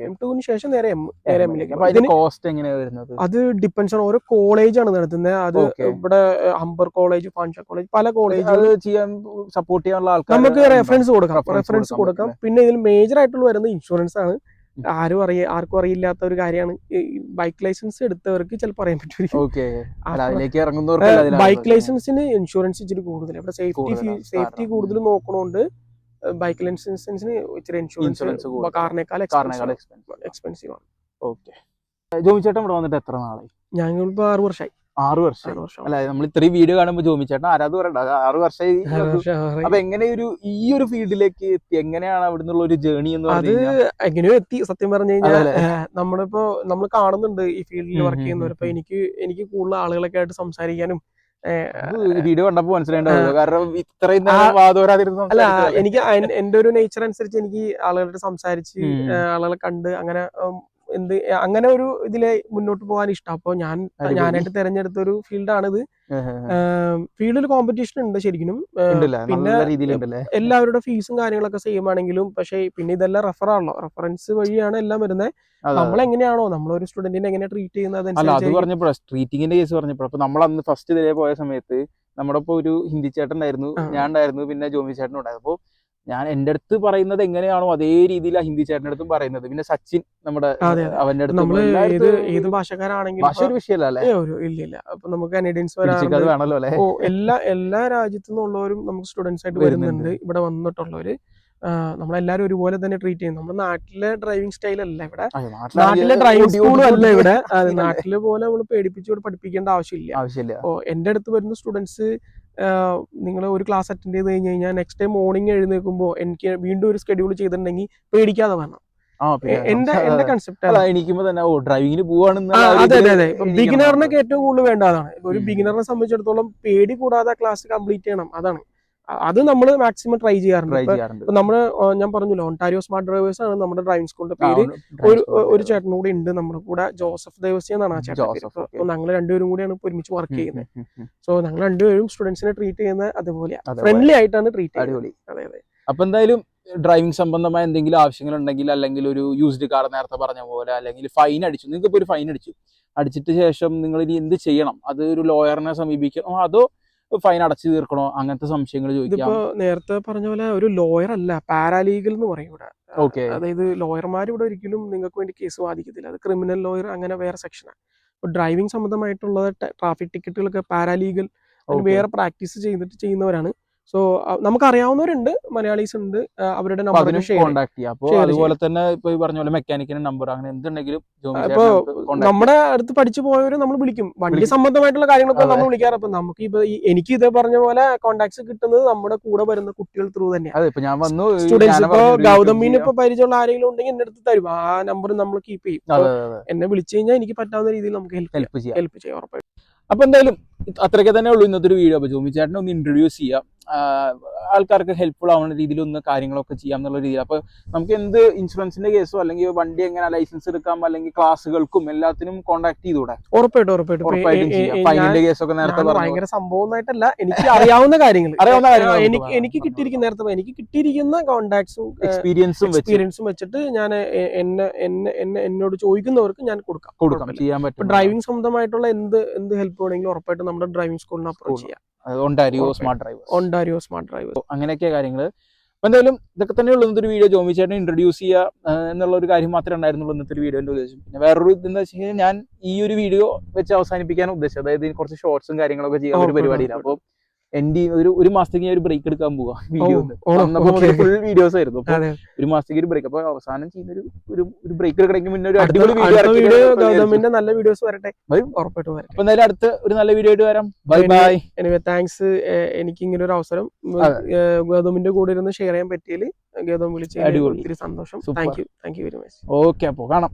M2ന് ശേഷം നേരെ എമ്മിലേക്ക്. കോസ്റ്റ് എങ്ങനെയാണ് വരുന്നത്? അത് ഡിപ്പെൻസ് ആണ്, ഓരോ കോളേജ് ആണ് നടത്തുന്നത്. അത് ഇവിടെ ഹംബർ കോളേജ്, ഫാൻഷ കോളേജ്, പല കോളേജ് സപ്പോർട്ട് ചെയ്യാനുള്ള ആൾക്കാർ നമുക്ക് റെഫറൻസ് കൊടുക്കാം. പിന്നെ ഇതിൽ മേജർ ആയിട്ടുള്ള വരുന്നത് ഇൻഷുറൻസ് ആണ്. ആർക്കും അറിയില്ലാത്ത ഒരു കാര്യമാണ്. ബൈക്ക് ലൈസൻസ് എടുത്തവർക്ക് ചിലപ്പോൾ അറിയാൻ പറ്റും. ബൈക്ക് ലൈസൻസിന് ഇൻഷുറൻസ് ഇച്ചിരി കൂടുതൽ, ഇവിടെ സേഫ്റ്റി കൂടുതൽ നോക്കണോണ്ട് ബൈക്ക് ലൈസൻസിന് ഇച്ചിരി ഇൻഷുറൻസ് കാറിനേക്കാൾ എക്സ്പെൻസീവ് ആണ്. ഓക്കെ. ജോമി ചേട്ടൻ ഇവിടെ വന്നിട്ട് എത്ര നാളായി? ഞങ്ങളിപ്പോ 6 വർഷമായി. 6 വർഷം അല്ല, നമ്മൾ ഇത്രയും വീഡിയോ കാണുമ്പോൾ ജോമി ചേട്ടൻ ആരാധന പറയണ്ട, 6 വർഷമായി. അപ്പൊ എങ്ങനെ ഈ ഒരു ഫീൽഡിലേക്ക് എത്തി? എങ്ങനെയാണ് അവിടെ നിന്നുള്ള ഒരു ജേർണി എന്ന് പറയുന്നത്? അത് എങ്ങനെയോ എത്തി. സത്യം പറഞ്ഞു കഴിഞ്ഞാൽ നമ്മൾ കാണുന്നുണ്ട് ഈ ഫീൽഡിൽ വർക്ക് ചെയ്യുന്നവർ. ഇപ്പൊ എനിക്ക് കൂടുതൽ ആളുകളൊക്കെ ആയിട്ട് സംസാരിക്കാനും വീഡിയോ കണ്ടപ്പോ മനസ്സിലായിട്ടുണ്ടാവും, കാരണം ഇത്രയും അല്ല, എനിക്ക് എന്റെ ഒരു നേച്ചർ അനുസരിച്ച് എനിക്ക് ആളുകളായിട്ട് സംസാരിച്ച് ആളുകളെ കണ്ട് അങ്ങനെ ഒരു ഇതിലെ മുന്നോട്ട് പോകാൻ ഇഷ്ടം. അപ്പൊ ഞാനായിട്ട് തെരഞ്ഞെടുത്ത ഒരു ഫീൽഡാണിത്. ഫീൽഡിൽ കോമ്പറ്റീഷൻ ഉണ്ട് ശരിക്കും. പിന്നെ എല്ലാവരുടെ ഫീസും കാര്യങ്ങളൊക്കെ സെയിം ആണെങ്കിലും, പക്ഷെ പിന്നെ ഇതെല്ലാം റെഫറൻസ് വഴിയാണ് എല്ലാം വരുന്നത്. നമ്മൾ എങ്ങനെയാണോ നമ്മളൊരു സ്റ്റുഡന്റിനെ എങ്ങനെ ട്രീറ്റ് ചെയ്യുന്നത് ട്രീറ്റിംഗിന്റെ കേസ് പറഞ്ഞപ്പോൾ അപ്പൊ നമ്മൾ അന്ന് ഫസ്റ്റ് ഇതിലേ പോയ സമയത്ത് നമ്മുടെ ഇപ്പൊ ഒരു ഹിന്ദി ചേട്ടൻ ഉണ്ടായിരുന്നു, ഞാൻ ഉണ്ടായിരുന്നു, പിന്നെ ജോമി ചേട്ടൻ ഉണ്ടായിരുന്നു. അപ്പൊ ഞാൻ എന്റെ അടുത്ത് പറയുന്നത് എങ്ങനെയാണോ അതേ രീതിയിൽ ഹിന്ദി ചേട്ടൻ്റെ അടുത്തും പറയുന്നത്. പിന്നെ സച്ചിൻ നമ്മുടെ അവന്റെ അടുത്ത് ഏത് ഭാഷക്കാരാണെങ്കിലും ഭാഷ ഒരു വിഷയമല്ല. ഇല്ല. അപ്പൊ നമുക്ക് കനേഡിയൻസ് വേണമല്ലോ അല്ലെ. എല്ലാ രാജ്യത്തു നിന്നുള്ളവരും നമുക്ക് സ്റ്റുഡൻസ് ആയിട്ട് വരുന്നുണ്ട്. ഇവിടെ വന്നിട്ടുള്ളവര് നമ്മളെല്ലാരും ഒരുപോലെ തന്നെ ട്രീറ്റ് ചെയ്യും. നമ്മുടെ നാട്ടിലെ ഡ്രൈവിംഗ് സ്റ്റൈൽ അല്ല ഇവിടെ, നാട്ടിലെ ഡ്രൈവിംഗ് സ്കൂളും അല്ല ഇവിടെ. നാട്ടിലെ പോലെ നമ്മൾ പേടിപ്പിച്ച് പഠിപ്പിക്കേണ്ട ആവശ്യമില്ല. അപ്പൊ എന്റെ അടുത്ത് വരുന്ന സ്റ്റുഡൻസ്, നിങ്ങൾ ഒരു ക്ലാസ് അറ്റൻഡ് ചെയ്ത് കഴിഞ്ഞ് കഴിഞ്ഞാൽ നെക്സ്റ്റ് ടൈം മോർണിംഗ് എഴുന്നേൽക്കുമ്പോൾ എനിക്ക് വീണ്ടും ഒരു ഷെഡ്യൂൾ ചെയ്തിട്ടുണ്ടെങ്കിൽ പേടിക്കാതെ വേണം. എന്റെ കൺസെപ്റ്റ് എണീക്കുമ്പോ തന്നെ ഡ്രൈവിംഗിന് പോവാണെന്ന്. അതെ. ബിഗിനറിനൊക്കെ ഏറ്റവും കൂടുതൽ വേണ്ടതാണ്. ഒരു ബിഗിനറിനെ സംബന്ധിച്ചിടത്തോളം പേടി കൂടാതെ ക്ലാസ് കംപ്ലീറ്റ് ചെയ്യണം. അതാണ് അത് നമ്മൾ മാക്സിമം ട്രൈ ചെയ്യാറുണ്ട്. നമ്മള് ഞാൻ പറഞ്ഞല്ലോ, ഒണ്ടാരിയോ സ്മാർട്ട് ഡ്രൈവേഴ്സ് ആണ് നമ്മുടെ ഡ്രൈവിംഗ് സ്കൂളിന്റെ പേര്. ഒരു ചേട്ടനും കൂടി ഉണ്ട് നമ്മുടെ കൂടെ, ജോസഫ് ദേവസ്യ എന്നാണ് ആ ചേട്ടൻ. അപ്പൊ ഞങ്ങൾ രണ്ടുപേരും കൂടിയാണ് ഇപ്പൊ ഒരുമിച്ച് വർക്ക് ചെയ്യുന്നത്. സോ ഞങ്ങൾ രണ്ടുപേരും സ്റ്റുഡൻസിനെ ട്രീറ്റ് ചെയ്യുന്നത് അതുപോലെ ഫ്രണ്ട്ലി ആയിട്ടാണ് ട്രീറ്റ് ചെയ്യുന്നത്. അതെ. അപ്പൊ എന്തായാലും ഡ്രൈവിംഗ് സംബന്ധമായ എന്തെങ്കിലും ആവശ്യങ്ങൾ ഉണ്ടെങ്കിൽ, അല്ലെങ്കിൽ ഒരു യൂസ്ഡ് കാർ നേരത്തെ പറഞ്ഞ പോലെ, അല്ലെങ്കിൽ ഫൈൻ അടിച്ചു, നിങ്ങൾക്ക് ഇപ്പൊ ഒരു ഫൈൻ അടിച്ചിട്ട് ശേഷം നിങ്ങൾ ഇനി എന്ത് ചെയ്യണം? അത് ഒരു ലോയറിനെ സമീപിക്കണോ, അതോ ഫൈൻ അടച്ചു തീർക്കണോ? അങ്ങനത്തെ സംശയങ്ങൾ ചോദിക്കാം. ഇതിപ്പോ നേരത്തെ പറഞ്ഞ പോലെ ഒരു ലോയർ അല്ല, പാരാലീഗൽ എന്ന് പറയും ഇവിടെ. അതായത് ലോയർമാർ ഇവിടെ ഒരിക്കലും നിങ്ങൾക്ക് വേണ്ടി കേസ് വാദിക്കത്തില്ല. അത് ക്രിമിനൽ ലോയർ, അങ്ങനെ വേറെ സെക്ഷനാണ്. ഇപ്പൊ ഡ്രൈവിംഗ് സംബന്ധമായിട്ടുള്ള ട്രാഫിക് ടിക്കറ്റുകളൊക്കെ പാരാലീഗൽ വേറെ പ്രാക്ടീസ് ചെയ്യുന്നവരാണ്. സോ നമുക്കറിയാവുന്നവരുണ്ട്, മലയാളീസ് ഉണ്ട്, അവരുടെ നമ്പർ കോൺടാക്ട് ചെയ്യാം. അപ്പോൾ അതുപോലെ തന്നെ ഇപ്പൊ ഈ പറഞ്ഞ പോലെ മെക്കാനിക്കിന്റെ നമ്പർ അങ്ങനെ എന്തുണ്ടെങ്കിലും ഇപ്പൊ നമ്മുടെ അടുത്ത് പഠിച്ചു പോയവര് നമ്മൾ വിളിക്കും. വണ്ടി സംബന്ധമായിട്ടുള്ള കാര്യങ്ങളൊക്കെ നമ്മൾ വിളിക്കാറ്. അപ്പൊ നമുക്ക് ഇപ്പൊ എനിക്ക് ഇതേ പറഞ്ഞ പോലെ കോൺടാക്ട്സ് കിട്ടുന്നത് നമ്മുടെ കൂടെ വരുന്ന കുട്ടികൾ ത്രൂ തന്നെയാണ്. സ്റ്റുഡൻസ് ഇപ്പൊ ഗൗതമിന് ഇപ്പൊ പരിചയമുള്ള ആരെങ്കിലും ഉണ്ടെങ്കിൽ എന്റെ അടുത്ത് തരും, ആ നമ്പർ നമ്മൾ കീപ്പ് ചെയ്യും. എന്നെ വിളിച്ചു കഴിഞ്ഞാൽ എനിക്ക് പറ്റാവുന്ന രീതിയിൽ നമുക്ക് ഹെൽപ്പ് ചെയ്യാം ഉറപ്പായിട്ടും. അപ്പൊ എന്തായാലും അത്രയ്ക്ക് തന്നെ ഉള്ളൂ ഇന്നത്തെ ഒരു വീഡിയോ. അപ്പൊ ജോമി ചേട്ടനെ ഒന്ന് ഇൻട്രൊഡ്യൂസ് ചെയ്യാം, ആൾക്കാർക്ക് ഹെൽപ്ഫുൾ ആവുന്ന രീതിയിലൊന്ന് കാര്യങ്ങളൊക്കെ ചെയ്യാം എന്നുള്ള രീതിയിൽ. അപ്പൊ നമുക്ക് എന്ത് ഇൻഷുറൻസിന്റെ കേസോ, അല്ലെങ്കിൽ വണ്ടി എങ്ങനെ ലൈസൻസ് എടുക്കാം, അല്ലെങ്കിൽ ക്ലാസ്സുകൾക്കും എല്ലാത്തിനും കോൺടാക്ട് ചെയ്തൂടെ? ഉറപ്പായിട്ടും. ഫൈനിന്റെ കേസൊക്കെ നേരത്തെ ഭയങ്കര സംഭവമായിട്ടല്ല, എനിക്ക് അറിയാവുന്ന കാര്യങ്ങൾ എനിക്ക് കിട്ടിയിരിക്കുന്ന കോൺടാക്ട്സും എക്സ്പീരിയൻസും വെച്ചിട്ട് ഞാൻ എന്നോട് ചോദിക്കുന്നവർക്ക് ഞാൻ കൊടുക്കാം ചെയ്യാൻ പറ്റും. ഡ്രൈവിംഗ് സംബന്ധമായിട്ടുള്ള എന്ത് ഹെൽപ്പ് വേണമെങ്കിലും ഉറപ്പായിട്ടും നമ്മുടെ ഡ്രൈവിംഗ് സ്കൂളിനെ അപ്രോച്ച് ചെയ്യാം. ഒണ്ടാരിയോ സ്മാർട്ട് ഡ്രൈവേഴ്സ് അങ്ങനെയൊക്കെ കാര്യങ്ങൾ. അപ്പൊ എന്തായാലും ഇതൊക്കെ തന്നെയുള്ളൂ ഇന്നത്തെ ഒരു വീഡിയോ. ജോമി ചേട്ടനെ ഇൻട്രൊഡ്യൂസ് ചെയ്യുക എന്നുള്ള ഒരു കാര്യം മാത്രമേ ഉണ്ടായിരുന്നുള്ളൂ ഇന്നത്തെ ഒരു വീഡിയോന്റെ ഉദ്ദേശം. പിന്നെ വേറൊരു ഇതെന്താ വെച്ച് കഴിഞ്ഞാൽ, ഞാൻ ഈ ഒരു വീഡിയോ വെച്ച് അവസാനിപ്പിക്കാൻ ഉദ്ദേശിച്ചത്, അതായത് കുറച്ച് ഷോർട്സും കാര്യങ്ങളൊക്കെ ചെയ്യാൻ ഒരു പരിപാടിയില്ല. അപ്പൊ എന്റെ ഒരു മാസത്തേക്ക് ഒരു ബ്രേക്ക് എടുക്കാൻ പോവാ. വീഡിയോ ഫുൾ വീഡിയോസ് ആയിരുന്നു. അപ്പൊ ഒരു മാസത്തേക്ക് ഒരു ബ്രേക്ക്. അപ്പൊ അവസാനം ചെയ്യുന്ന ഒരു ബ്രേക്ക് എടുക്കണമെങ്കിൽ മുന്നേ ഒരു അടിപൊളി വീഡിയോ നല്ല വീഡിയോസ് വരട്ടെ, ഉറപ്പായിട്ടും വരട്ടെ. അപ്പൊ എന്തായാലും അടുത്ത ഒരു നല്ല വീഡിയോ ആയിട്ട് വരാം. Bye bye. എനിവേ താങ്ക്സ്, എനിക്ക് ഇങ്ങനെ ഒരു അവസരം ഗൗതമിന്റെ കൂടെ ഇരുന്ന് ഷെയർ ചെയ്യാൻ പറ്റിയതിൽ ഗൗതം വിളിച്ച് ഒത്തിരി സന്തോഷം. Thank you very much. Okay, അപ്പൊ കാണാം.